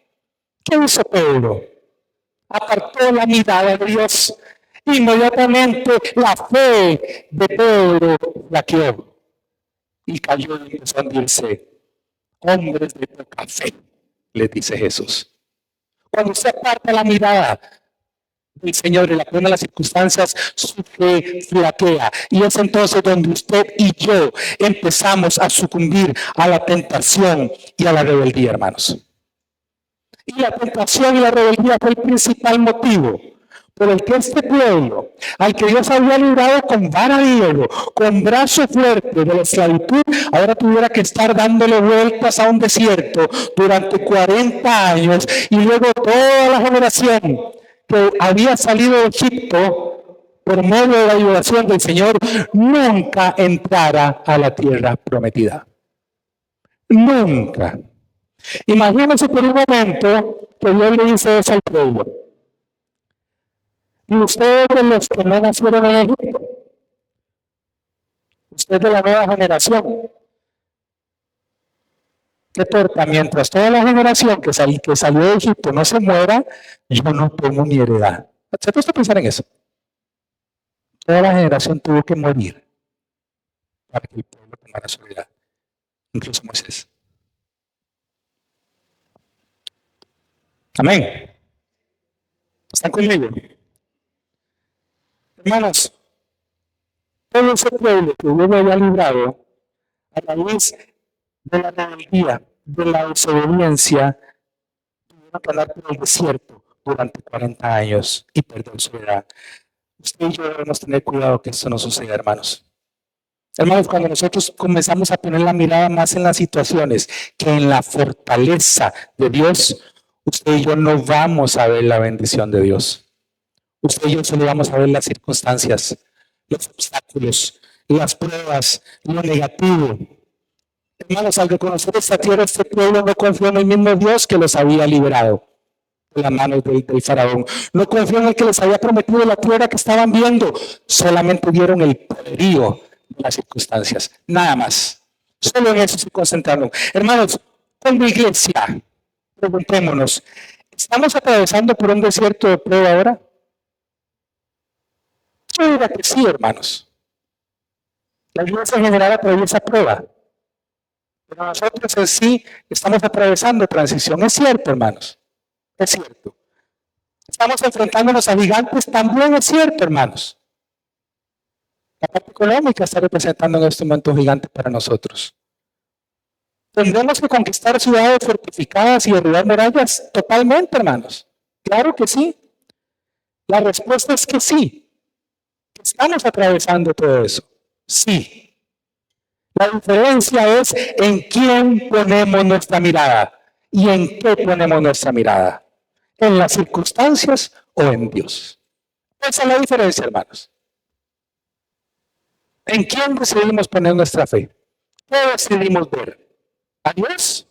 ¿Qué hizo Pedro? Apartó la mirada de Dios. Inmediatamente la fe de Pedro flaqueó y cayó y empezó a hundirse. Hombres de poca fe, les dice Jesús. Cuando usted aparta la mirada del Señor y la pone a las circunstancias, su fe flaquea. Y es entonces donde usted y yo empezamos a sucumbir a la tentación y a la rebeldía, hermanos. Y la tentación y la rebeldía fue el principal motivo por el que este pueblo, al que Dios había librado con vara de hierro, con brazo fuerte de la esclavitud, ahora tuviera que estar dándole vueltas a un desierto durante 40 años, y luego toda la generación que había salido de Egipto por medio de la ayudación del Señor nunca entrara a la tierra prometida. Nunca. Imagínense por un momento que Dios le dice eso al pueblo. Y ustedes de los que no nacieron en Egipto, usted de la nueva generación, ¿qué torta? Mientras toda la generación que salió de Egipto no se muera, yo no tomo mi heredad. ¿Se ha puesto a pensar en eso? Toda la generación tuvo que morir para que el pueblo tomara su heredad, incluso Moisés. Amén. ¿Están conmigo? Hermanos, todo ese pueblo que Dios había librado a raíz de la rebeldía, de la desobediencia, tuvieron que andar por el desierto durante 40 años y perder su heredad. Usted y yo debemos tener cuidado que esto no suceda, hermanos. Hermanos, cuando nosotros comenzamos a poner la mirada más en las situaciones que en la fortaleza de Dios, usted y yo no vamos a ver la bendición de Dios. Usted y yo solo vamos a ver las circunstancias, los obstáculos, las pruebas, lo negativo. Hermanos, al reconocer esta tierra, este pueblo no confió en el mismo Dios que los había liberado de las manos del faraón. No confió en el que les había prometido la tierra que estaban viendo. Solamente vieron el poderío de las circunstancias. Nada más. Solo en eso se concentraron. Hermanos, como iglesia, preguntémonos, ¿estamos atravesando por un desierto de prueba ahora? Yo diría que sí, hermanos. La iglesia en general atraviesa prueba. Pero nosotros en sí estamos atravesando transición. Es cierto, hermanos. Es cierto. Estamos enfrentándonos a gigantes. También es cierto, hermanos. La parte económica está representando en este momento un gigante para nosotros. ¿Tendremos que conquistar ciudades fortificadas y derribar murallas? Totalmente, hermanos. Claro que sí. La respuesta es que sí. Estamos atravesando todo eso. Sí. La diferencia es en quién ponemos nuestra mirada y en qué ponemos nuestra mirada. ¿En las circunstancias o en Dios? Esa es la diferencia, hermanos. ¿En quién decidimos poner nuestra fe? ¿Qué decidimos ver? ¿A Dios?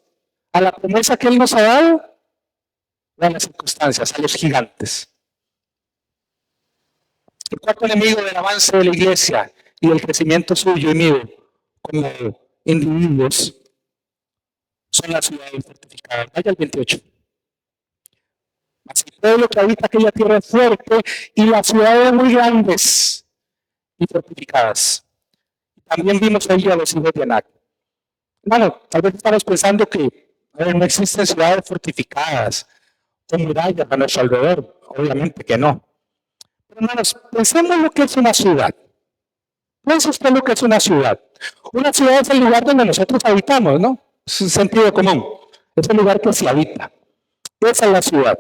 ¿A la promesa que Él nos ha dado? ¿O a las circunstancias, a los gigantes? El cuarto enemigo del avance de la iglesia y del crecimiento suyo y mío como individuos son las ciudades fortificadas. Vaya al 28. Mas el pueblo que habita aquella tierra es fuerte y las ciudades muy grandes y fortificadas. También vimos ahí a los hijos de Anac. Bueno, tal vez estamos pensando que no existen ciudades fortificadas con murallas a nuestro alrededor. Obviamente que no. Pero hermanos, pensemos lo que es una ciudad. Piensa usted lo que es una ciudad. Una ciudad es el lugar donde nosotros habitamos, ¿no? Es un sentido común. Es el lugar que se habita. Esa es la ciudad.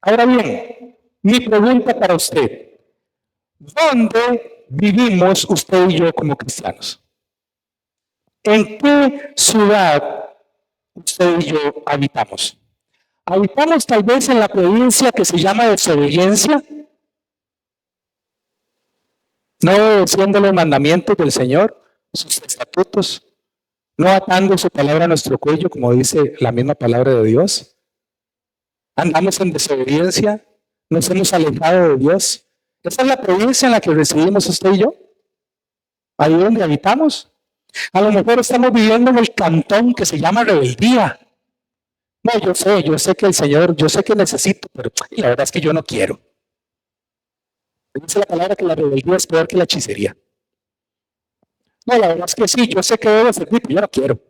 Ahora bien, mi pregunta para usted. ¿Dónde vivimos usted y yo como cristianos? ¿En qué ciudad usted y yo habitamos? ¿Habitamos tal vez en la provincia que se llama desobediencia? No obedeciendo los mandamientos del Señor, sus estatutos, no atando su palabra a nuestro cuello, como dice la misma palabra de Dios. Andamos en desobediencia, nos hemos alejado de Dios. Esa es la provincia en la que residimos usted y yo, ahí donde habitamos. A lo mejor estamos viviendo en el cantón que se llama rebeldía. No, yo sé que el Señor, yo sé que necesito, pero la verdad es que yo no quiero. Dice la palabra que la rebeldía es peor que la hechicería. No, la verdad es que sí, yo sé que debo servir, pero yo no quiero.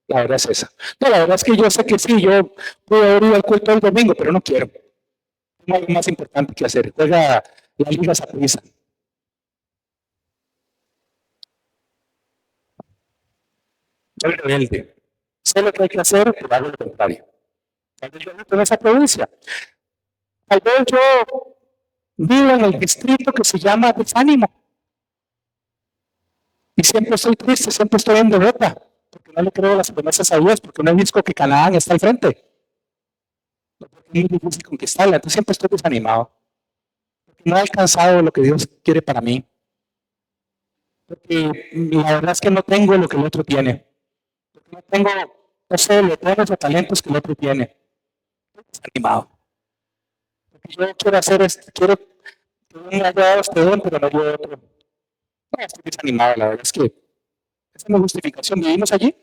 La verdad es esa. No, la verdad es que yo sé que sí, yo puedo haber ido al culto el domingo, pero no quiero. Tengo algo más importante que hacer. Juega la liga Saprissa. Soy rebelde. Sé lo que hay que hacer, pero hago lo contrario. Tal vez yo vivo en esa provincia. Tal vez yo vivo en el distrito que se llama Desánimo. Y siempre estoy triste, siempre estoy en derrota, porque no le creo las promesas a Dios, porque no he visto que Canaán está al frente. Porque es muy difícil conquistarla, entonces siempre estoy desanimado. Porque no he alcanzado lo que Dios quiere para mí. Porque la verdad es que no tengo lo que el otro tiene. no tengo, no sé, los dones o talentos que el otro tiene. Estoy desanimado. Porque yo quiero hacer esto, quiero que uno me haya dado este don, pero no yo otro. No, estoy desanimado, la verdad es que esa no es justificación. ¿Vivimos allí?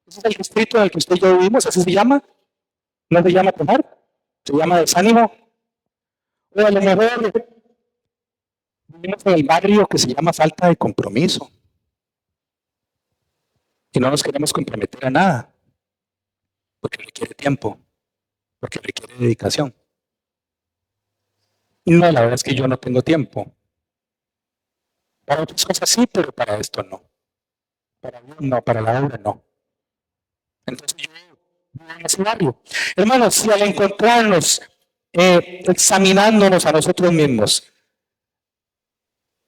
Ese es el distrito en el que usted y yo vivimos, así se llama. No se llama tomar, se llama desánimo. O a lo mejor vivimos en el barrio que se llama falta de compromiso. Y no nos queremos comprometer a nada, porque requiere tiempo, porque requiere dedicación. Y no, la verdad es que yo no tengo tiempo. Para otras cosas sí, pero para esto no. Para Dios no, para la obra no. Entonces yo vivo en ese barrio. Hermanos, si al encontrarnos, examinándonos a nosotros mismos,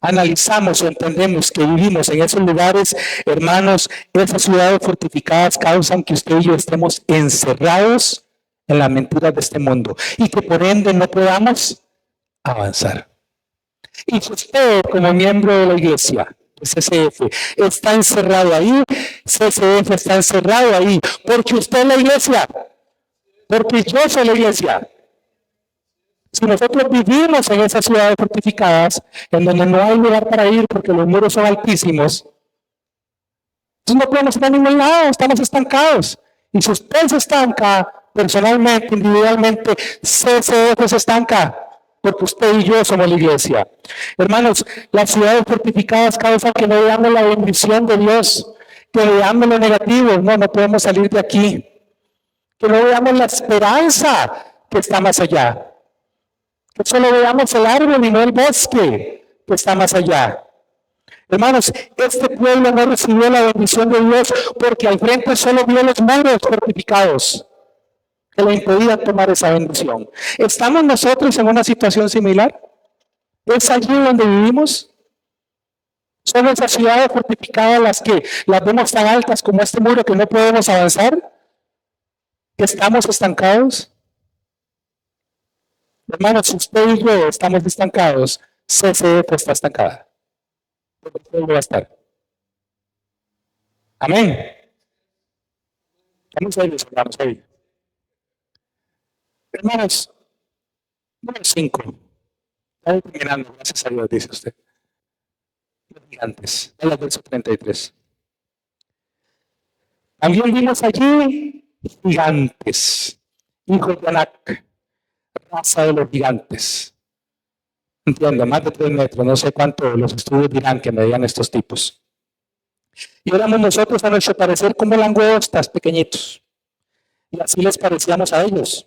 analizamos o entendemos que vivimos en esos lugares, hermanos, esas ciudades fortificadas causan que usted y yo estemos encerrados en las mentiras de este mundo y que por ende no podamos avanzar. Y si usted, como miembro de la iglesia, de CCF, está encerrado ahí, CCF está encerrado ahí, porque usted es la iglesia, porque yo soy la iglesia. Si nosotros vivimos en esas ciudades fortificadas, en donde no hay lugar para ir porque los muros son altísimos, entonces no podemos ir a ningún lado, estamos estancados. Y si usted se estanca, personalmente, individualmente, CCF se estanca, porque usted y yo somos la iglesia. Hermanos, las ciudades fortificadas causan que no veamos la bendición de Dios, que veamos lo negativo, no podemos salir de aquí, que no veamos la esperanza que está más allá. Que solo veamos el árbol y no el bosque que está más allá. Hermanos, este pueblo no recibió la bendición de Dios porque al frente solo vio los muros fortificados que le impedían tomar esa bendición. ¿Estamos nosotros en una situación similar? ¿Es allí donde vivimos? ¿Son esas ciudades fortificadas las que las vemos tan altas como este muro que no podemos avanzar? ¿Que estamos estancados? Hermanos, si usted y yo estamos estancados, CCF está estancada. Porque usted va a estar. Amén. Vamos a ir, hermanos, ahí. Hermanos, número 5. Estamos terminando, gracias a Dios, dice usted. Los gigantes, en el verso 33. También vimos allí gigantes, hijos de Anak, raza de los gigantes. Entiendo, más de 3 metros, no sé cuánto los estudios dirán que medían estos tipos. Y éramos nosotros a nuestro parecer como langostas pequeñitos. Y así les parecíamos a ellos.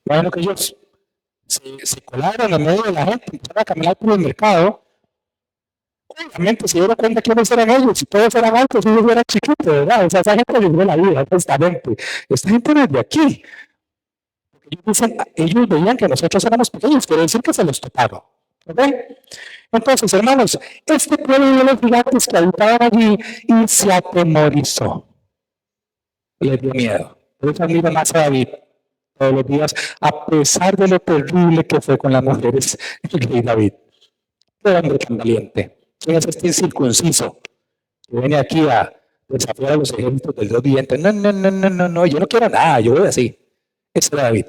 Bueno, que ellos se colaron en medio de la gente, empezaron a caminar por el mercado. Obviamente se dieron cuenta quiénes eran ellos, y todos eran altos y ellos eran chiquitos, ¿verdad? O sea, esa gente vivió la vida, honestamente. Esta gente no es de aquí. Ellos veían que nosotros éramos pequeños, quiere decir que se los toparon. ¿Ok? Entonces, hermanos, este pueblo de los gigantes que habitaban allí y se atemorizó. Les dio miedo. Por eso admiro más a David todos los días, a pesar de lo terrible que fue con las mujeres, el rey David. Qué hombre tan valiente. ¿Quién es este incircunciso que viene aquí a desafiar a los ejércitos del Dios viviente? No, yo no quiero nada, yo voy así. Ese era David.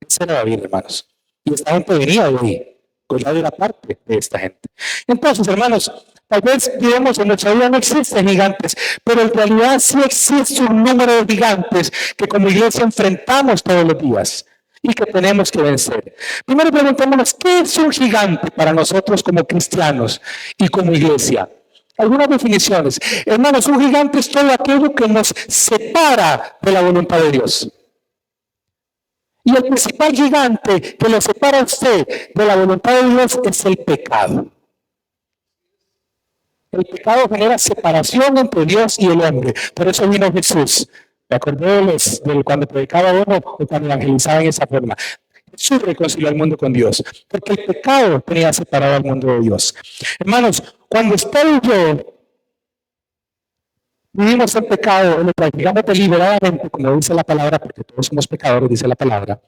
Ese era David, hermanos. Y esta gente venía de ahí. Goliat era parte de esta gente. Entonces, hermanos, tal vez digamos en nuestra vida no existen gigantes, pero en realidad sí existe un número de gigantes que como iglesia enfrentamos todos los días y que tenemos que vencer. Primero preguntémonos, ¿qué es un gigante para nosotros como cristianos y como iglesia? Algunas definiciones. Hermanos, un gigante es todo aquello que nos separa de la voluntad de Dios. Y el principal gigante que lo separa a usted de la voluntad de Dios es el pecado. El pecado genera separación entre Dios y el hombre. Por eso vino Jesús. Me acordé de cuando predicaba uno o cuando evangelizaba en esa forma. Jesús reconcilió al mundo con Dios. Porque el pecado tenía separado al mundo de Dios. Hermanos, cuando usted y yo vivimos el pecado, lo practicamos deliberadamente, como dice la palabra, porque todos somos pecadores, dice la palabra.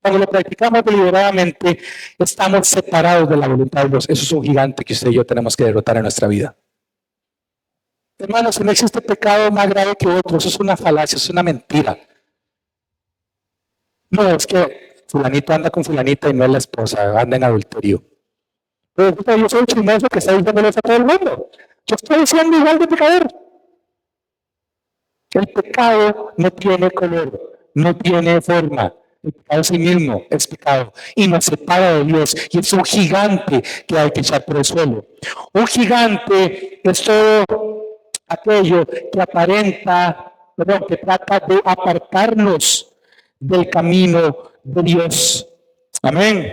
Cuando lo practicamos deliberadamente, estamos separados de la voluntad de Dios. Eso es un gigante que usted y yo tenemos que derrotar en nuestra vida. Hermanos, si no existe pecado más grave que otro, eso es una falacia, es una mentira. No, es que fulanito anda con fulanita y no es la esposa, anda en adulterio. Pero yo soy el chismoso que está diciéndole eso a todo el mundo. Yo estoy siendo igual de pecador. El pecado no tiene color, no tiene forma. El pecado en sí mismo es pecado y nos separa de Dios. Y es un gigante que hay que echar por el suelo. Un gigante es todo aquello que aparenta, perdón, que trata de apartarnos del camino de Dios. Amén.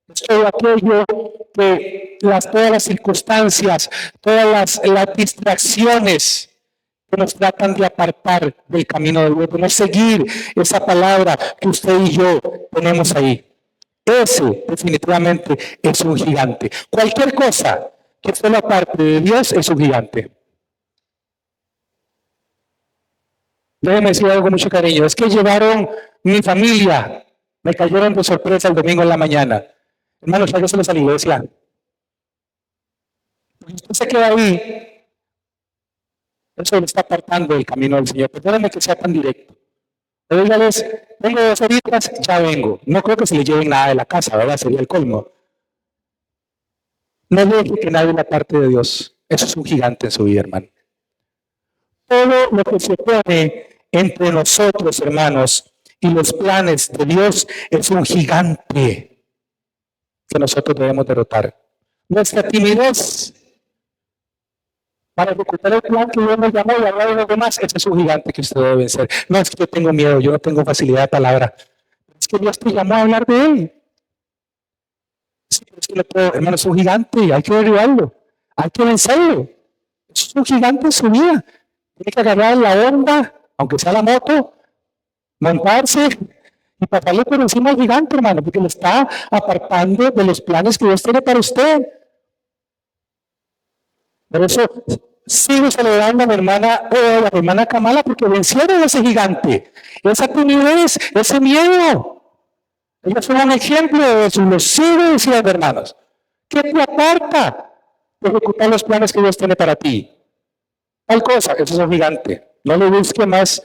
Es todo aquello que todas las circunstancias, todas las distracciones que nos tratan de apartar del camino de Dios, de no seguir esa palabra que usted y yo tenemos ahí. Ese definitivamente es un gigante. Cualquier cosa que esté la parte de Dios es un gigante. Déjeme decir algo con mucho cariño. Es que llevaron mi familia, me cayeron de sorpresa el domingo en la mañana. Hermanos, hágaselos a la iglesia. Porque usted se queda ahí, eso le está apartando del camino del Señor. Perdónenme que sea tan directo. Pero dígales, vengo 2 horitas, ya vengo. No creo que se le lleven nada de la casa, ¿verdad? Sería el colmo. No deje que nadie la parte de Dios. Eso es un gigante en su vida, hermano. Todo lo que se pone entre nosotros, hermanos, y los planes de Dios es un gigante que nosotros debemos derrotar. Nuestra timidez para ejecutar el plan que Dios nos llamó y hablar de los demás, ese es un gigante que usted debe vencer. No es que yo tengo miedo, yo no tengo facilidad de palabra. Es que Dios te llamó a hablar de Él. Sí, pero es que hermano, es un gigante y hay que derribarlo. Hay que vencerlo. Es un gigante en su vida. Tiene que agarrar la onda, aunque sea la moto, montarse y pasarle por encima al gigante, hermano, porque le está apartando de los planes que Dios tiene para usted. Por eso sigo celebrando a mi hermana Kamala, porque vencieron a ese gigante, esa timidez, ese miedo. Ellos son un ejemplo de eso, lo sigo diciendo, hermanos. ¿Qué te aparta de ejecutar los planes que Dios tiene para ti? Tal cosa, eso es un gigante. No le busque más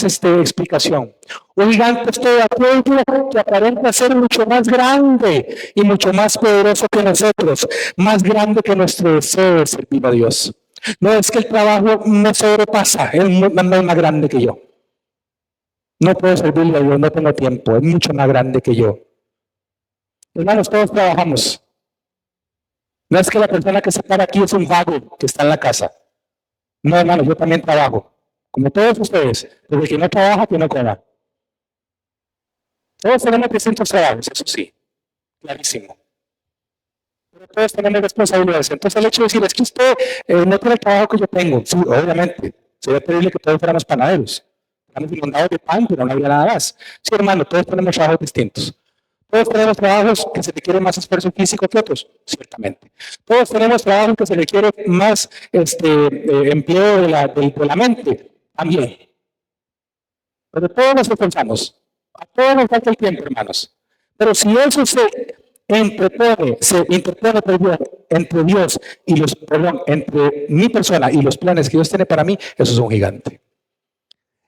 explicación. Un gigante es todo aquello que aparenta ser mucho más grande y mucho más poderoso que nosotros, más grande que nuestro deseo de servir a Dios. No es que el trabajo me sobrepasa, es más grande que yo. No puedo servirle a Dios, no tengo tiempo, es mucho más grande que yo. Hermanos, todos trabajamos. No es que la persona que se para aquí es un vago que está en la casa. No, hermano, yo también trabajo. Como todos ustedes, desde que no trabaja, que no coma. Todos tenemos distintos trabajos, eso sí, clarísimo. Pero todos tenemos responsabilidades. Entonces el hecho de decir, es que usted no tiene el trabajo que yo tengo. Sí, obviamente, sería terrible que todos fuéramos panaderos. Estamos inundados de pan, pero no habría nada más. Sí, hermano, todos tenemos trabajos distintos. Todos tenemos trabajos que se requiere más esfuerzo físico que otros, ciertamente. Todos tenemos trabajos que se requiere más empleo de la mente, también. Pero todos nos esforzamos. A todos nos falta el tiempo, hermanos. Pero si eso se interpone entre Dios y entre mi persona y los planes que Dios tiene para mí, eso es un gigante.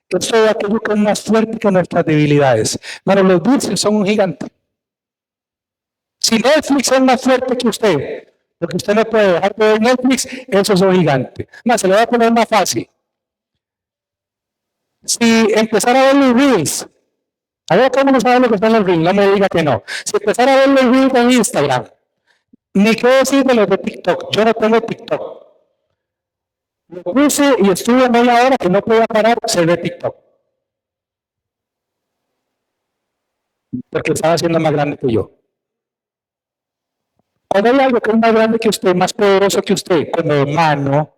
Es todo aquello que es más fuerte que nuestras debilidades. Hermanos, los dulces son un gigante. Si Netflix es más fuerte que usted, porque usted no puede dejar de ver Netflix, eso es un gigante. Más, se le va a poner más fácil. Si empezara a ver los reels, a ver cómo no sabe lo que están los reels, no me diga que no. Si empezara a ver los reels en Instagram, ni qué decir de los de TikTok, yo no tengo TikTok. Lo puse y estuve media hora que no podía parar de ver TikTok. Porque estaba siendo más grande que yo. Cuando hay algo que es más grande que usted, más poderoso que usted, como hermano,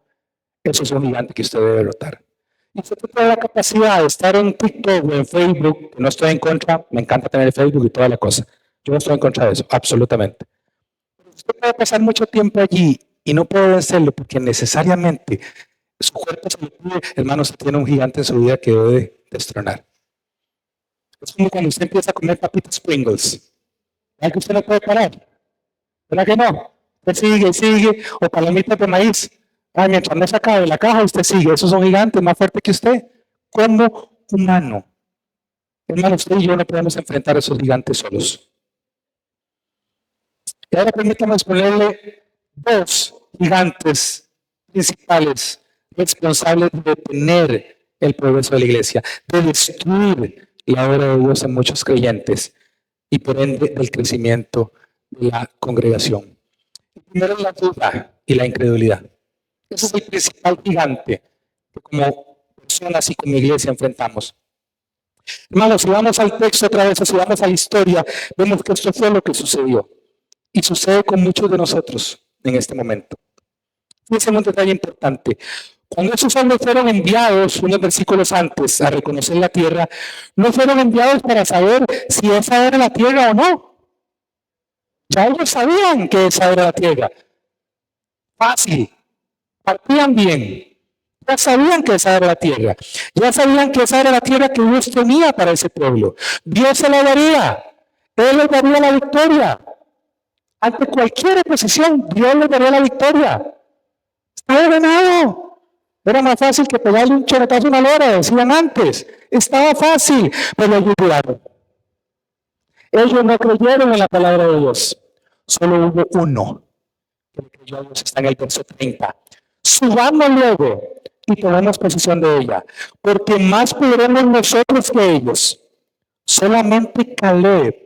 eso es un gigante que usted debe derrotar. Y usted tiene la capacidad de estar en TikTok o en Facebook, que no estoy en contra, me encanta tener Facebook y toda la cosa. Yo no estoy en contra de eso, absolutamente. Pero usted puede pasar mucho tiempo allí y no puede vencerlo porque necesariamente su cuerpo se le pide, hermano, usted tiene un gigante en su vida que debe destronar. Es como cuando usted empieza a comer papitas Pringles. ¿Verdad que usted no puede parar? ¿Verdad que no? Usted sigue, o palomitas de maíz. Mientras no se acabe la caja, usted sigue. Esos son gigantes más fuertes que usted. Como humano. Hermano, usted y yo no podemos enfrentar a esos gigantes solos. Y ahora permítame exponerle dos gigantes principales responsables de detener el progreso de la iglesia, de destruir la obra de Dios en muchos creyentes y por ende del crecimiento de la congregación. El primero es la duda y la incredulidad. Ese es el principal gigante que como personas y como iglesia enfrentamos. Hermanos, si vamos al texto otra vez, o si vamos a la historia, vemos que esto fue lo que sucedió. Y sucede con muchos de nosotros en este momento. Fíjense un detalle importante. Cuando esos hombres fueron enviados, unos versículos antes, a reconocer la tierra, no fueron enviados para saber si esa era la tierra o no. Ya ellos sabían que esa era la tierra. Fácil. Partían bien. Ya sabían que esa era la tierra. Ya sabían que esa era la tierra que Dios tenía para ese pueblo. Dios se la daría. Él les daría la victoria. Ante cualquier oposición, Dios les daría la victoria. Estaba ordenado. Era más fácil que pegarle un choretazo a una lora, decían antes. Estaba fácil, pero ellos dudaron. Ellos no creyeron en la palabra de Dios. Solo hubo uno que creyó a Dios. Está en el verso 30. Subamos luego y tomemos posesión de ella, porque más podremos nosotros que ellos. Solamente Caleb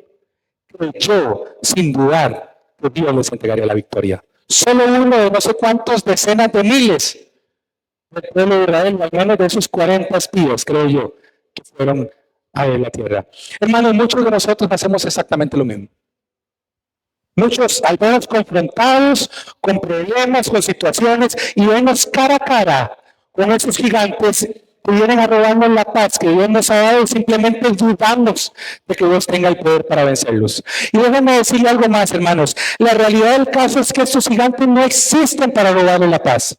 creyó sin dudar que Dios les entregaría la victoria. Solo uno de no sé cuántos decenas de miles del pueblo de Israel, al menos de esos 40 espías, creo yo, que fueron a la tierra. Hermanos, muchos de nosotros hacemos exactamente lo mismo. Muchos, al menos confrontados con problemas, con situaciones, y vemos cara a cara con esos gigantes que vienen a robarnos la paz que Dios nos ha dado y simplemente dudamos de que Dios tenga el poder para vencerlos. Y déjenme decirle algo más, hermanos. La realidad del caso es que estos gigantes no existen para robarle la paz.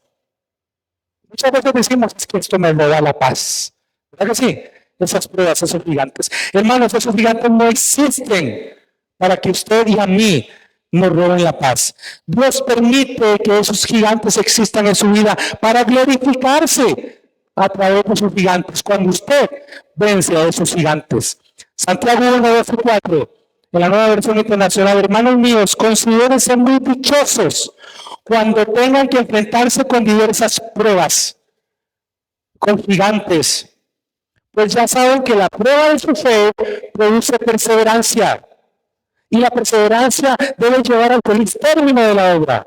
Muchas veces decimos, es que esto me roba la paz. ¿Verdad que sí? Esas pruebas, esos gigantes. Hermanos, esos gigantes no existen para que usted y a mí nos roben la paz. Dios permite que esos gigantes existan en su vida para glorificarse a través de esos gigantes. Cuando usted vence a esos gigantes. Santiago 1:12-4, en la Nueva Versión Internacional. Hermanos míos, considérense muy dichosos cuando tengan que enfrentarse con diversas pruebas, con gigantes. Pues ya saben que la prueba de su fe produce perseverancia. Y la perseverancia debe llevar al feliz término de la obra,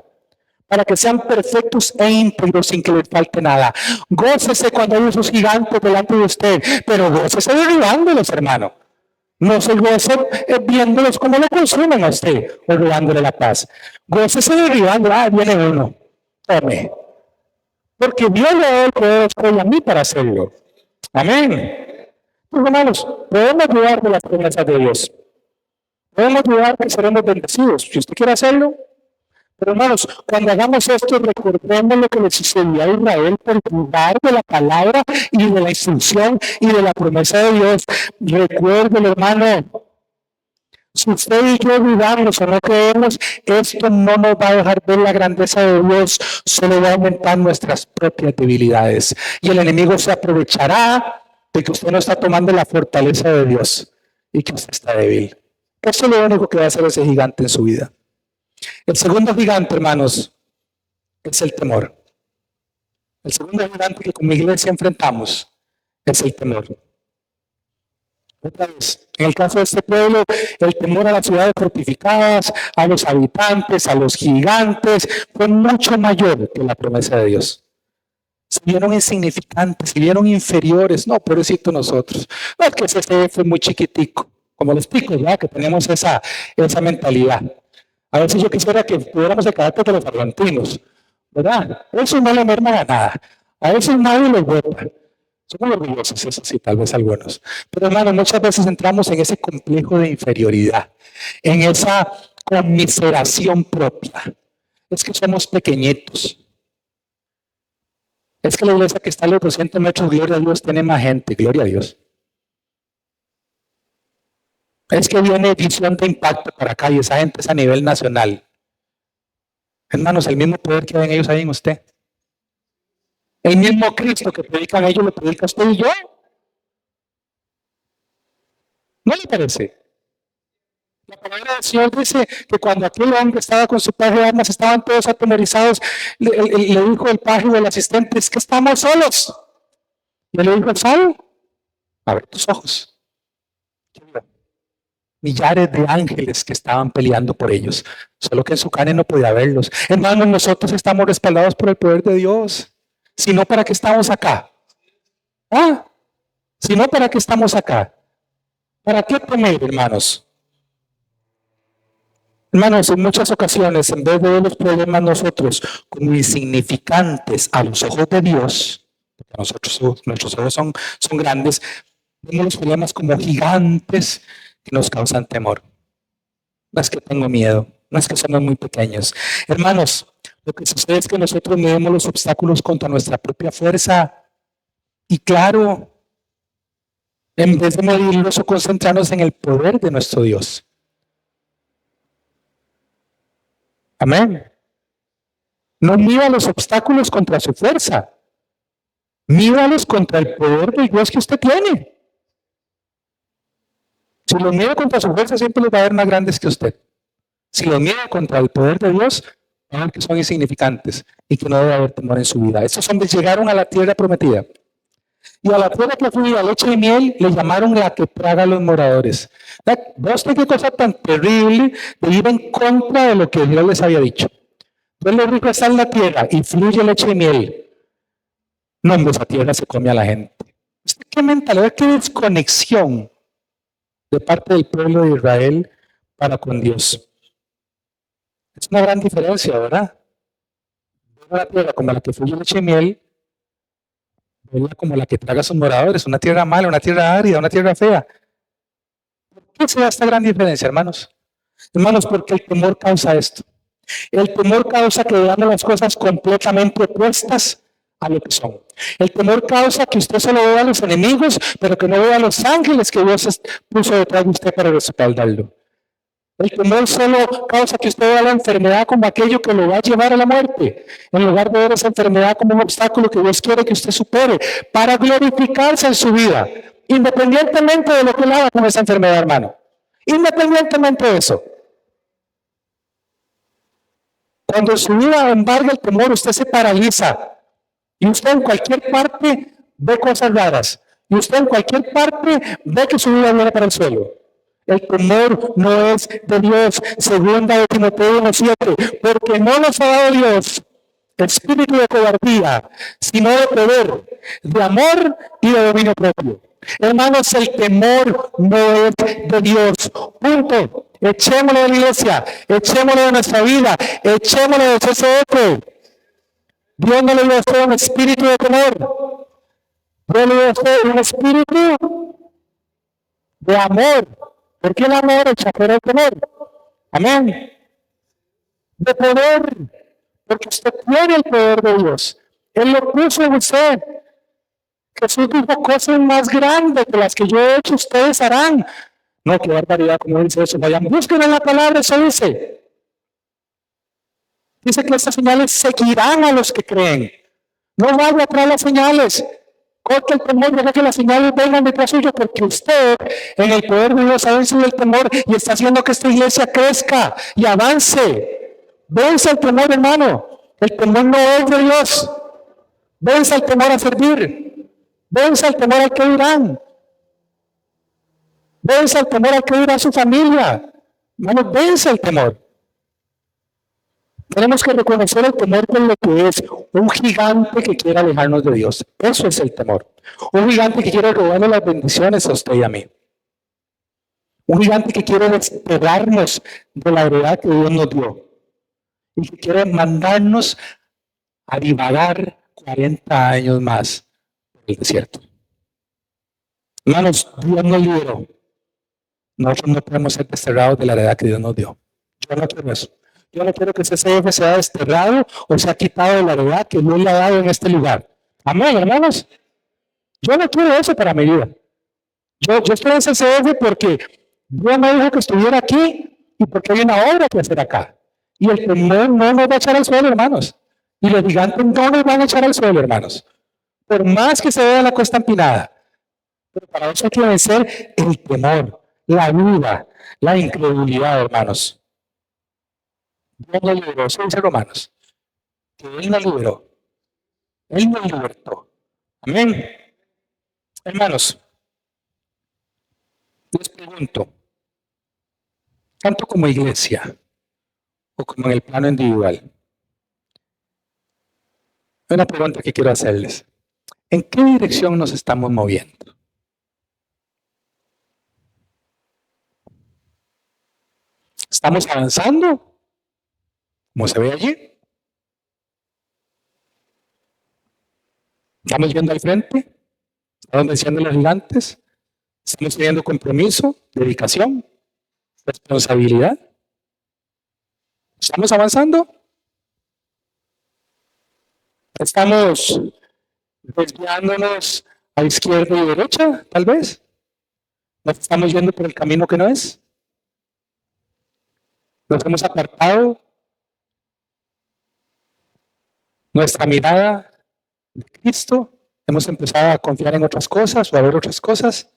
para que sean perfectos e íntegros sin que les falte nada. Gócese cuando hay esos gigantes delante de usted, pero gócese derribándolos, hermano. No se goce viéndolos como lo consumen a usted o robándole la paz. Gócese derribando, viene uno, tome. Porque Dios le da el poder a mí para hacerlo. Amén. Pues, hermanos, podemos dudar de las promesas de Dios. Podemos dudar que seremos bendecidos. Si usted quiere hacerlo. Pero hermanos, cuando hagamos esto, recordemos lo que le sucedió a Israel por dudar de la palabra y de la instrucción y de la promesa de Dios. Recuérdenlo, hermano. Si usted y yo dudamos o no creemos, esto no nos va a dejar ver la grandeza de Dios, solo va a aumentar nuestras propias debilidades. Y el enemigo se aprovechará de que usted no está tomando la fortaleza de Dios y que usted está débil. Eso es lo único que va a hacer ese gigante en su vida. El segundo gigante, hermanos, es el temor. El segundo gigante que como iglesia enfrentamos es el temor. Otra vez, en el caso de este pueblo, el temor a las ciudades fortificadas, a los habitantes, a los gigantes, fue mucho mayor que la promesa de Dios. Se vieron insignificantes, se vieron inferiores. No, pobrecito nosotros. No, es que ese fue muy chiquitico. Como les explico, ya que tenemos esa mentalidad. A veces yo quisiera que tuviéramos el carácter de los argentinos, ¿verdad? Eso no le merma a nada. A veces nadie los vota. Somos orgullosos, eso sí, tal vez algunos. Pero hermano, muchas veces entramos en ese complejo de inferioridad, en esa conmiseración propia. Es que somos pequeñitos. Es que la iglesia que está a los 200 metros, gloria a Dios, tiene más gente, gloria a Dios. Es que viene visión de impacto para acá y esa gente es a nivel nacional. Hermanos, el mismo poder que ven ellos ahí en usted. El mismo Cristo que predican ellos lo predica usted y yo. ¿No le parece? La palabra del Señor dice que cuando aquel hombre estaba con su paje de armas, estaban todos atemorizados. Le dijo el paje o el asistente, es que estamos solos. Y él le dijo, sal, abre tus ojos. Millares de ángeles que estaban peleando por ellos, solo que en su carne no podía verlos. Hermanos, nosotros estamos respaldados por el poder de Dios. Si no, ¿para qué estamos acá? ¿Ah? Si no, ¿para qué estamos acá? ¿Para qué temer, hermanos? Hermanos, en muchas ocasiones, en vez de ver los problemas nosotros como insignificantes a los ojos de Dios, porque nuestros ojos son grandes, vemos los problemas como gigantes que nos causan temor. No es que tengo miedo, no es que somos muy pequeños. Hermanos, lo que sucede es que nosotros medimos los obstáculos contra nuestra propia fuerza. Y claro, en vez de medirlos o concentrarnos en el poder de nuestro Dios. Amén. No mida los obstáculos contra su fuerza. Mídalos contra el poder del Dios que usted tiene. Si los mide contra su fuerza, siempre los va a ver más grandes que usted. Si los mide contra el poder de Dios, va a ver que son insignificantes y que no debe haber temor en su vida. Estos hombres llegaron a la tierra prometida. Y a la tierra que fluía leche y miel le llamaron la que traga a los moradores. ¿Ves qué cosa tan terrible de ir en contra de lo que Dios les había dicho? Dios les dijo, está en la tierra y fluye leche y miel. No, hombre, esa tierra se come a la gente. ¿Qué mentalidad, qué desconexión de parte del pueblo de Israel para con Dios? Es una gran diferencia, ¿verdad? Ver la tierra como la que fluye leche y miel, verla como la que traga a sus moradores, una tierra mala, una tierra árida, una tierra fea. ¿Por qué se da esta gran diferencia, hermanos? Hermanos, porque el temor causa esto. El temor causa que veamos las cosas completamente opuestas a lo que son. El temor causa que usted solo vea a los enemigos, pero que no vea a los ángeles que Dios puso detrás de usted para respaldarlo. El temor solo causa que usted vea la enfermedad como aquello que lo va a llevar a la muerte, en lugar de ver esa enfermedad como un obstáculo que Dios quiere que usted supere para glorificarse en su vida, independientemente de lo que le haga con esa enfermedad, hermano. Independientemente de eso. Cuando en su vida embarga el temor, usted se paraliza y usted en cualquier parte ve cosas raras y usted en cualquier parte ve que su vida viene para el suelo. El temor no es de Dios, segunda de Timoteo 1:7, porque no nos ha dado Dios espíritu de cobardía, sino de poder, de amor y de dominio propio. Hermanos, el temor no es de Dios. Punto. Echémoslo de la iglesia, echémoslo de nuestra vida, echémoslo de CCF. Dios no le dio a usted un espíritu de temor. Dios le dio a usted un espíritu de amor. ¿Por qué el amor echa fuera el temor? Amén. De poder. Porque usted tiene el poder de Dios. Él lo puso en usted. Jesús dijo, cosas más grandes que las que yo he hecho, ustedes harán. No, qué barbaridad, como dice eso. Vayan, busquen en la palabra, eso dice. Dice que estas señales seguirán a los que creen. No vaya atrás las señales. Corte el temor, deja que las señales vengan detrás suyo, porque usted, en el poder de Dios, ha vencido el temor y está haciendo que esta iglesia crezca y avance. Vence el temor, hermano. El temor no es de Dios. Vence el temor a servir. Vence el temor al que dirán. Vence el temor al que dirá su familia. Hermano, vence el temor. Tenemos que reconocer el temor con lo que es un gigante que quiere alejarnos de Dios. Eso es el temor. Un gigante que quiere robarle las bendiciones a usted y a mí. Un gigante que quiere despegarnos de la heredad que Dios nos dio. Y que quiere mandarnos a divagar 40 años más por el desierto. Hermanos, Dios nos liberó. Nosotros no podemos ser desterrados de la heredad que Dios nos dio. Yo no quiero eso. Yo no quiero que CCF sea desterrado o sea quitado de la heredad que Dios le ha dado en este lugar. Amén, hermanos. Yo no quiero eso para mi vida. Yo estoy en CCF porque Dios me dijo que estuviera aquí y porque hay una obra que hacer acá. Y el temor no nos va a echar al suelo, hermanos. Y los gigantes no nos van a echar al suelo, hermanos. Por más que se vea la cuesta empinada. Pero para eso hay que vencer el temor, la duda, la incredulidad, hermanos. Dios nos liberó, eso dice Romanos. Que Él nos liberó. Él nos libertó. Amén. Hermanos, les pregunto, tanto como iglesia o como en el plano individual, hay una pregunta que quiero hacerles. ¿En qué dirección nos estamos moviendo? ¿Estamos avanzando? Como se ve allí. ¿Estamos yendo al frente? ¿Estamos venciendo los gigantes? ¿Estamos teniendo compromiso, dedicación, responsabilidad? ¿Estamos avanzando? ¿Estamos desviándonos a izquierda y derecha, tal vez? ¿Nos estamos yendo por el camino que no es? ¿Nos hemos apartado nuestra mirada de Cristo? ¿Hemos empezado a confiar en otras cosas o a ver otras cosas?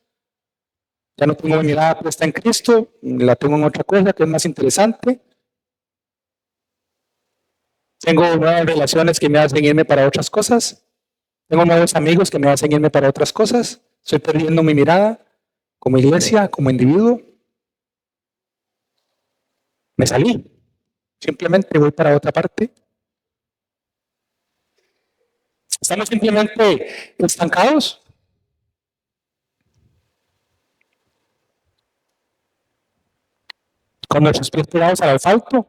Ya no tengo mi mirada puesta en Cristo, la tengo en otra cosa que es más interesante. Tengo nuevas relaciones que me hacen irme para otras cosas. Tengo nuevos amigos que me hacen irme para otras cosas. Estoy perdiendo mi mirada como iglesia, como individuo. Me salí. Simplemente voy para otra parte. ¿Estamos simplemente estancados? Con nuestros pies pegados al asfalto.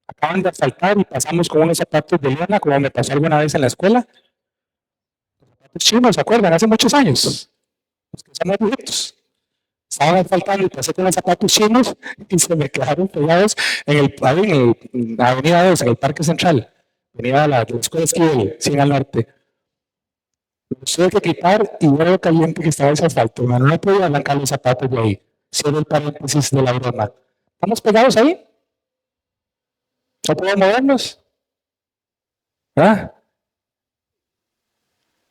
Acaban de asfaltar y pasamos con unos zapatos de lana, como me pasó alguna vez en la escuela. Los zapatos chinos, ¿se acuerdan? Hace muchos años. Los que somos viejitos. Estaban asfaltando y pasé con los zapatos chinos y se me quedaron pegados en la avenida 2, en el Parque Central. Venía a la escuela de esquí del 100 al norte. Los tuve que quitar y ver lo caliente que estaba ese asfalto. No podía arrancar los zapatos de ahí. Cierro el paréntesis de la broma. ¿Estamos pegados ahí? ¿No podemos movernos? ¿Ah?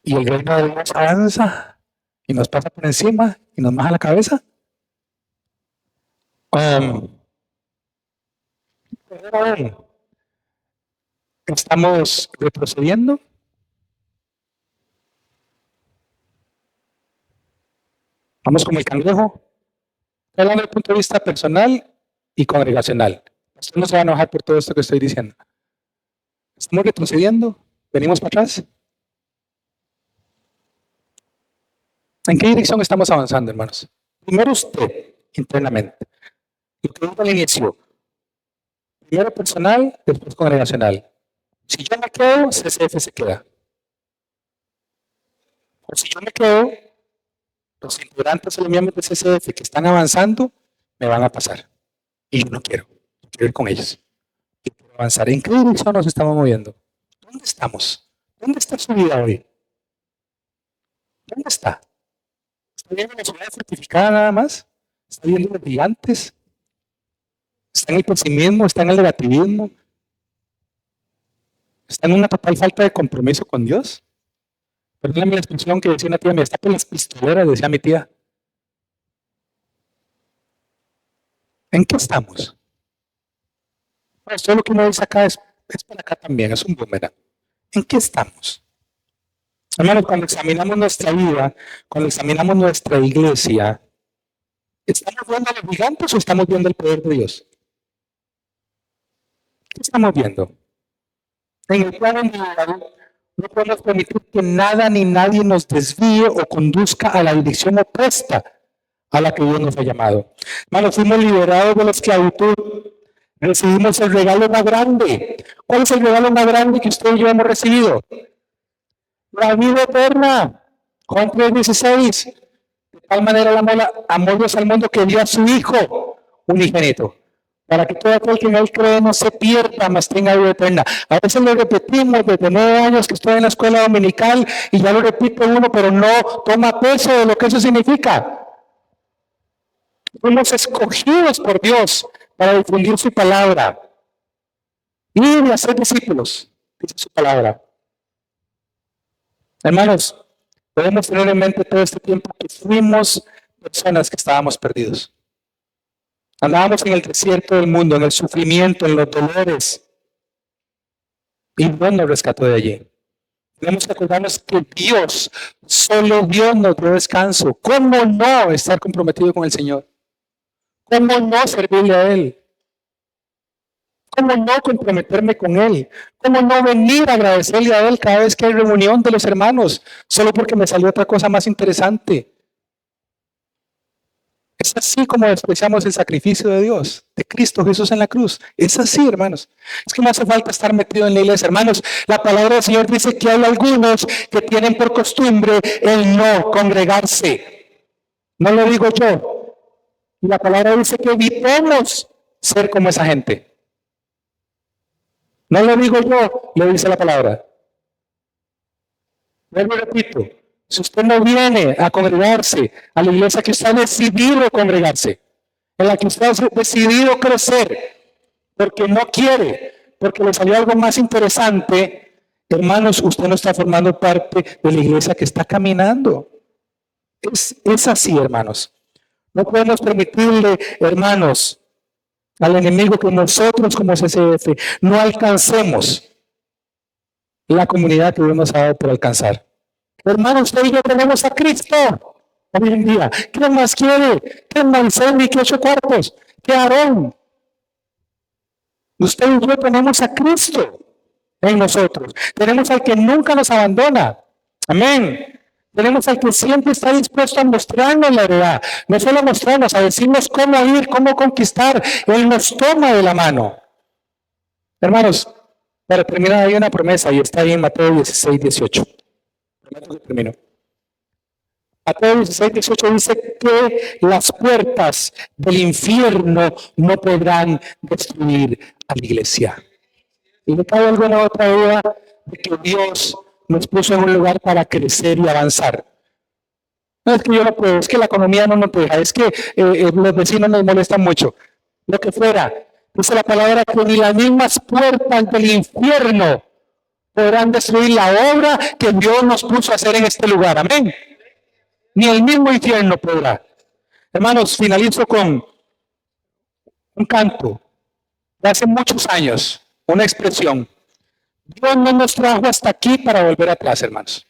Y el reino de Dios avanza y nos pasa por encima y nos baja la cabeza. ¿Estamos retrocediendo? Vamos como el cangrejo. Estoy hablando desde el punto de vista personal y congregacional. Usted no se va a enojar por todo esto que estoy diciendo. ¿Estamos retrocediendo? ¿Venimos para atrás? ¿En qué dirección estamos avanzando, hermanos? Primero usted, internamente. Y que al inicio. Primero personal, después congregacional. Si yo me quedo, CCF se queda. O si yo me quedo, los integrantes o los miembros de CCF que están avanzando me van a pasar. Y yo no quiero. Quiero ir con ellos. Y quiero avanzar. ¿En qué dirección nos estamos moviendo? ¿Dónde estamos? ¿Dónde está su vida hoy? ¿Dónde está? ¿Está viendo la ciudad fortificada nada más? ¿Está viendo los gigantes? ¿Está en el pesimismo? ¿Está en el negativismo? ¿Está en una total falta de compromiso con Dios? Perdóname la expresión que decía una tía, me está con las pistoleras, decía mi tía. ¿En qué estamos? Bueno, esto lo que uno dice acá es para acá también, es un boomerang. ¿En qué estamos? Hermanos, cuando examinamos nuestra vida, cuando examinamos nuestra iglesia, ¿estamos viendo a los gigantes o estamos viendo el poder de Dios? ¿Qué estamos viendo? En el plano individual, no podemos permitir que nada ni nadie nos desvíe o conduzca a la dirección opuesta a la que Dios nos ha llamado. Hermanos, fuimos liberados de la esclavitud. Recibimos el regalo más grande. ¿Cuál es el regalo más grande que usted y yo hemos recibido? La vida eterna. Juan 3:16. De tal manera amó Dios al mundo que dio a su Hijo unigénito, para que todo aquel que en él cree no se pierda, mas tenga vida eterna. A veces lo repetimos desde 9 años que estoy en la escuela dominical y ya lo repite uno, pero no toma peso de lo que eso significa. Fuimos escogidos por Dios para difundir su palabra y hacer discípulos. dice su palabra. Hermanos, podemos tener en mente todo este tiempo que fuimos personas que estábamos perdidos. Andábamos en el desierto del mundo, en el sufrimiento, en los dolores. Y Dios nos rescató de allí. Tenemos que acordarnos que Dios, solo Dios nos dio descanso. ¿Cómo no estar comprometido con el Señor? ¿Cómo no servirle a Él? ¿Cómo no comprometerme con Él? ¿Cómo no venir a agradecerle a Él cada vez que hay reunión de los hermanos? Solo porque me salió otra cosa más interesante. Es así como despreciamos el sacrificio de Dios, de Cristo Jesús en la cruz. Es así, hermanos. Es que no hace falta estar metido en la iglesia, hermanos. La palabra del Señor dice que hay algunos que tienen por costumbre el no congregarse. No lo digo yo. Y la palabra dice que evitemos ser como esa gente. No lo digo yo, lo dice la palabra. Vuelvo y repito. Si usted no viene a congregarse a la iglesia que usted ha decidido congregarse, en la que usted ha decidido crecer, porque no quiere, porque le salió algo más interesante, hermanos, usted no está formando parte de la iglesia que está caminando. Es así, hermanos. No podemos permitirle, hermanos, al enemigo que nosotros como CCF no alcancemos la comunidad que Dios nos ha dado por alcanzar. Hermanos, usted y yo tenemos a Cristo hoy en día. ¿Quién más quiere? ¿Qué Moisés ni qué 8 cuartos? ¿Qué Aarón? Usted y yo tenemos a Cristo en nosotros. Tenemos al que nunca nos abandona. Amén. Tenemos al que siempre está dispuesto a mostrarnos la verdad. No solo mostrarnos, a decirnos cómo ir, cómo conquistar. Él nos toma de la mano. Hermanos, para terminar hay una promesa y está ahí en Mateo 16, 18. Termino. Mateo 16, 18 dice que las puertas del infierno no podrán destruir a la iglesia. Y me cabe alguna otra duda de que Dios nos puso en un lugar para crecer y avanzar. No es que yo no puedo, es que la economía no nos deja, es que los vecinos nos molestan mucho. Lo que fuera, dice la palabra que ni las mismas puertas del infierno podrán destruir la obra que Dios nos puso a hacer en este lugar. Amén. Ni el mismo infierno podrá. Hermanos, finalizo con un canto de hace muchos años, una expresión. Dios no nos trajo hasta aquí para volver atrás, hermanos.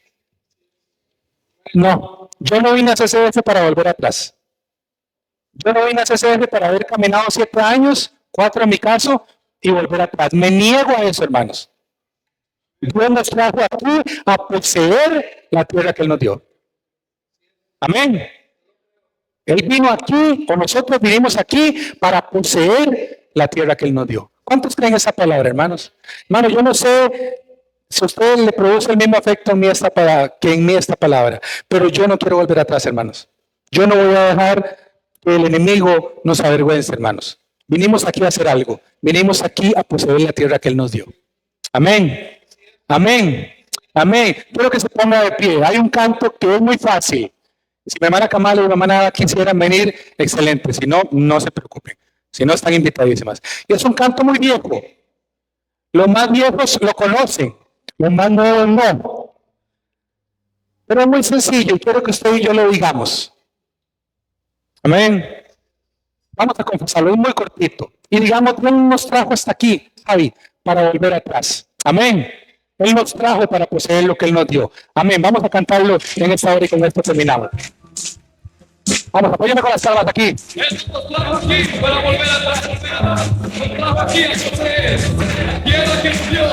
No, yo no vine a CCF para volver atrás. Yo no vine a CCF para haber caminado 7 años, 4 en mi caso, y volver atrás. Me niego a eso, hermanos. Dios nos trajo aquí a poseer la tierra que Él nos dio. Amén. Él vino aquí, o nosotros vinimos aquí para poseer la tierra que Él nos dio. ¿Cuántos creen esa palabra, hermanos? Hermanos, yo no sé si a ustedes le produce el mismo afecto en mí que en mí esta palabra, pero yo no quiero volver atrás, hermanos. Yo no voy a dejar que el enemigo nos avergüence, hermanos. Vinimos aquí a hacer algo. Vinimos aquí a poseer la tierra que Él nos dio. Amén. Amén, amén. Quiero que se ponga de pie. Hay un canto que es muy fácil. Si mi hermana Kamala y mi hermana Nada quisieran venir, excelente. Si no, no se preocupen. Si no, están invitadísimas. Y es un canto muy viejo. Los más viejos lo conocen, los más nuevos no. Pero es muy sencillo y quiero que usted y yo lo digamos. Amén. Vamos a confesarlo, es muy cortito. Y digamos, Dios nos trajo hasta aquí, Javi, para volver atrás. Amén. Él nos trajo para poseer lo que Él nos dio. Amén. Vamos a cantarlo en esta hora y con esto terminamos. Vamos, apóyame con las palmas aquí. Él nos trajo aquí para volver atrás. Nos trajo aquí a poseer la tierra que nos dio.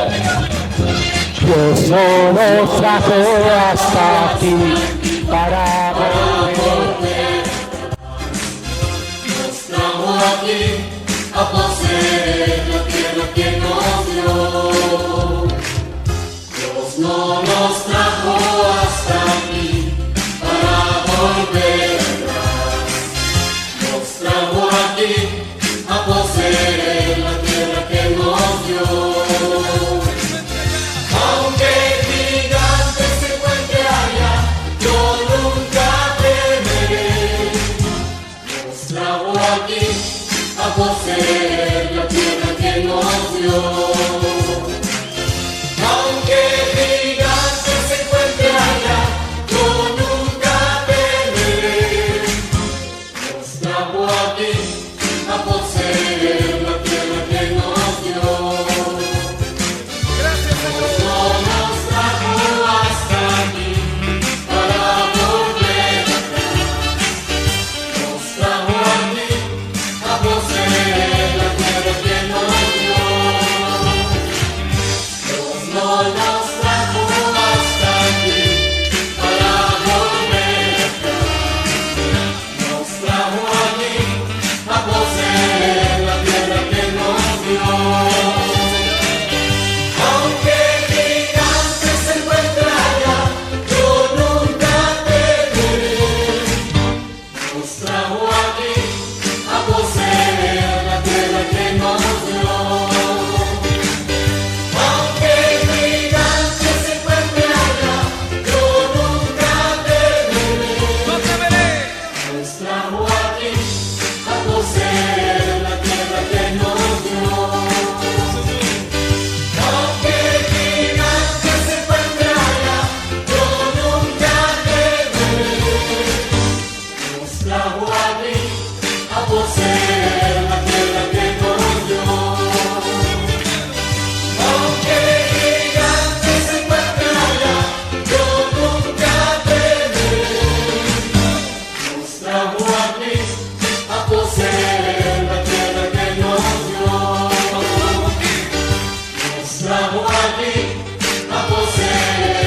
Dios no nos trajo hasta aquí para volver. Nos trajo aquí a poseer la tierra que nos dio. Dios no nos trajo hasta aquí para volver atrás. Nos trajo aquí a poseer la tierra que nos dio. Aunque el gigante se encuentre allá, yo nunca temeré. Nos trajo aquí a poseer la tierra que jugar aquí, a poseer.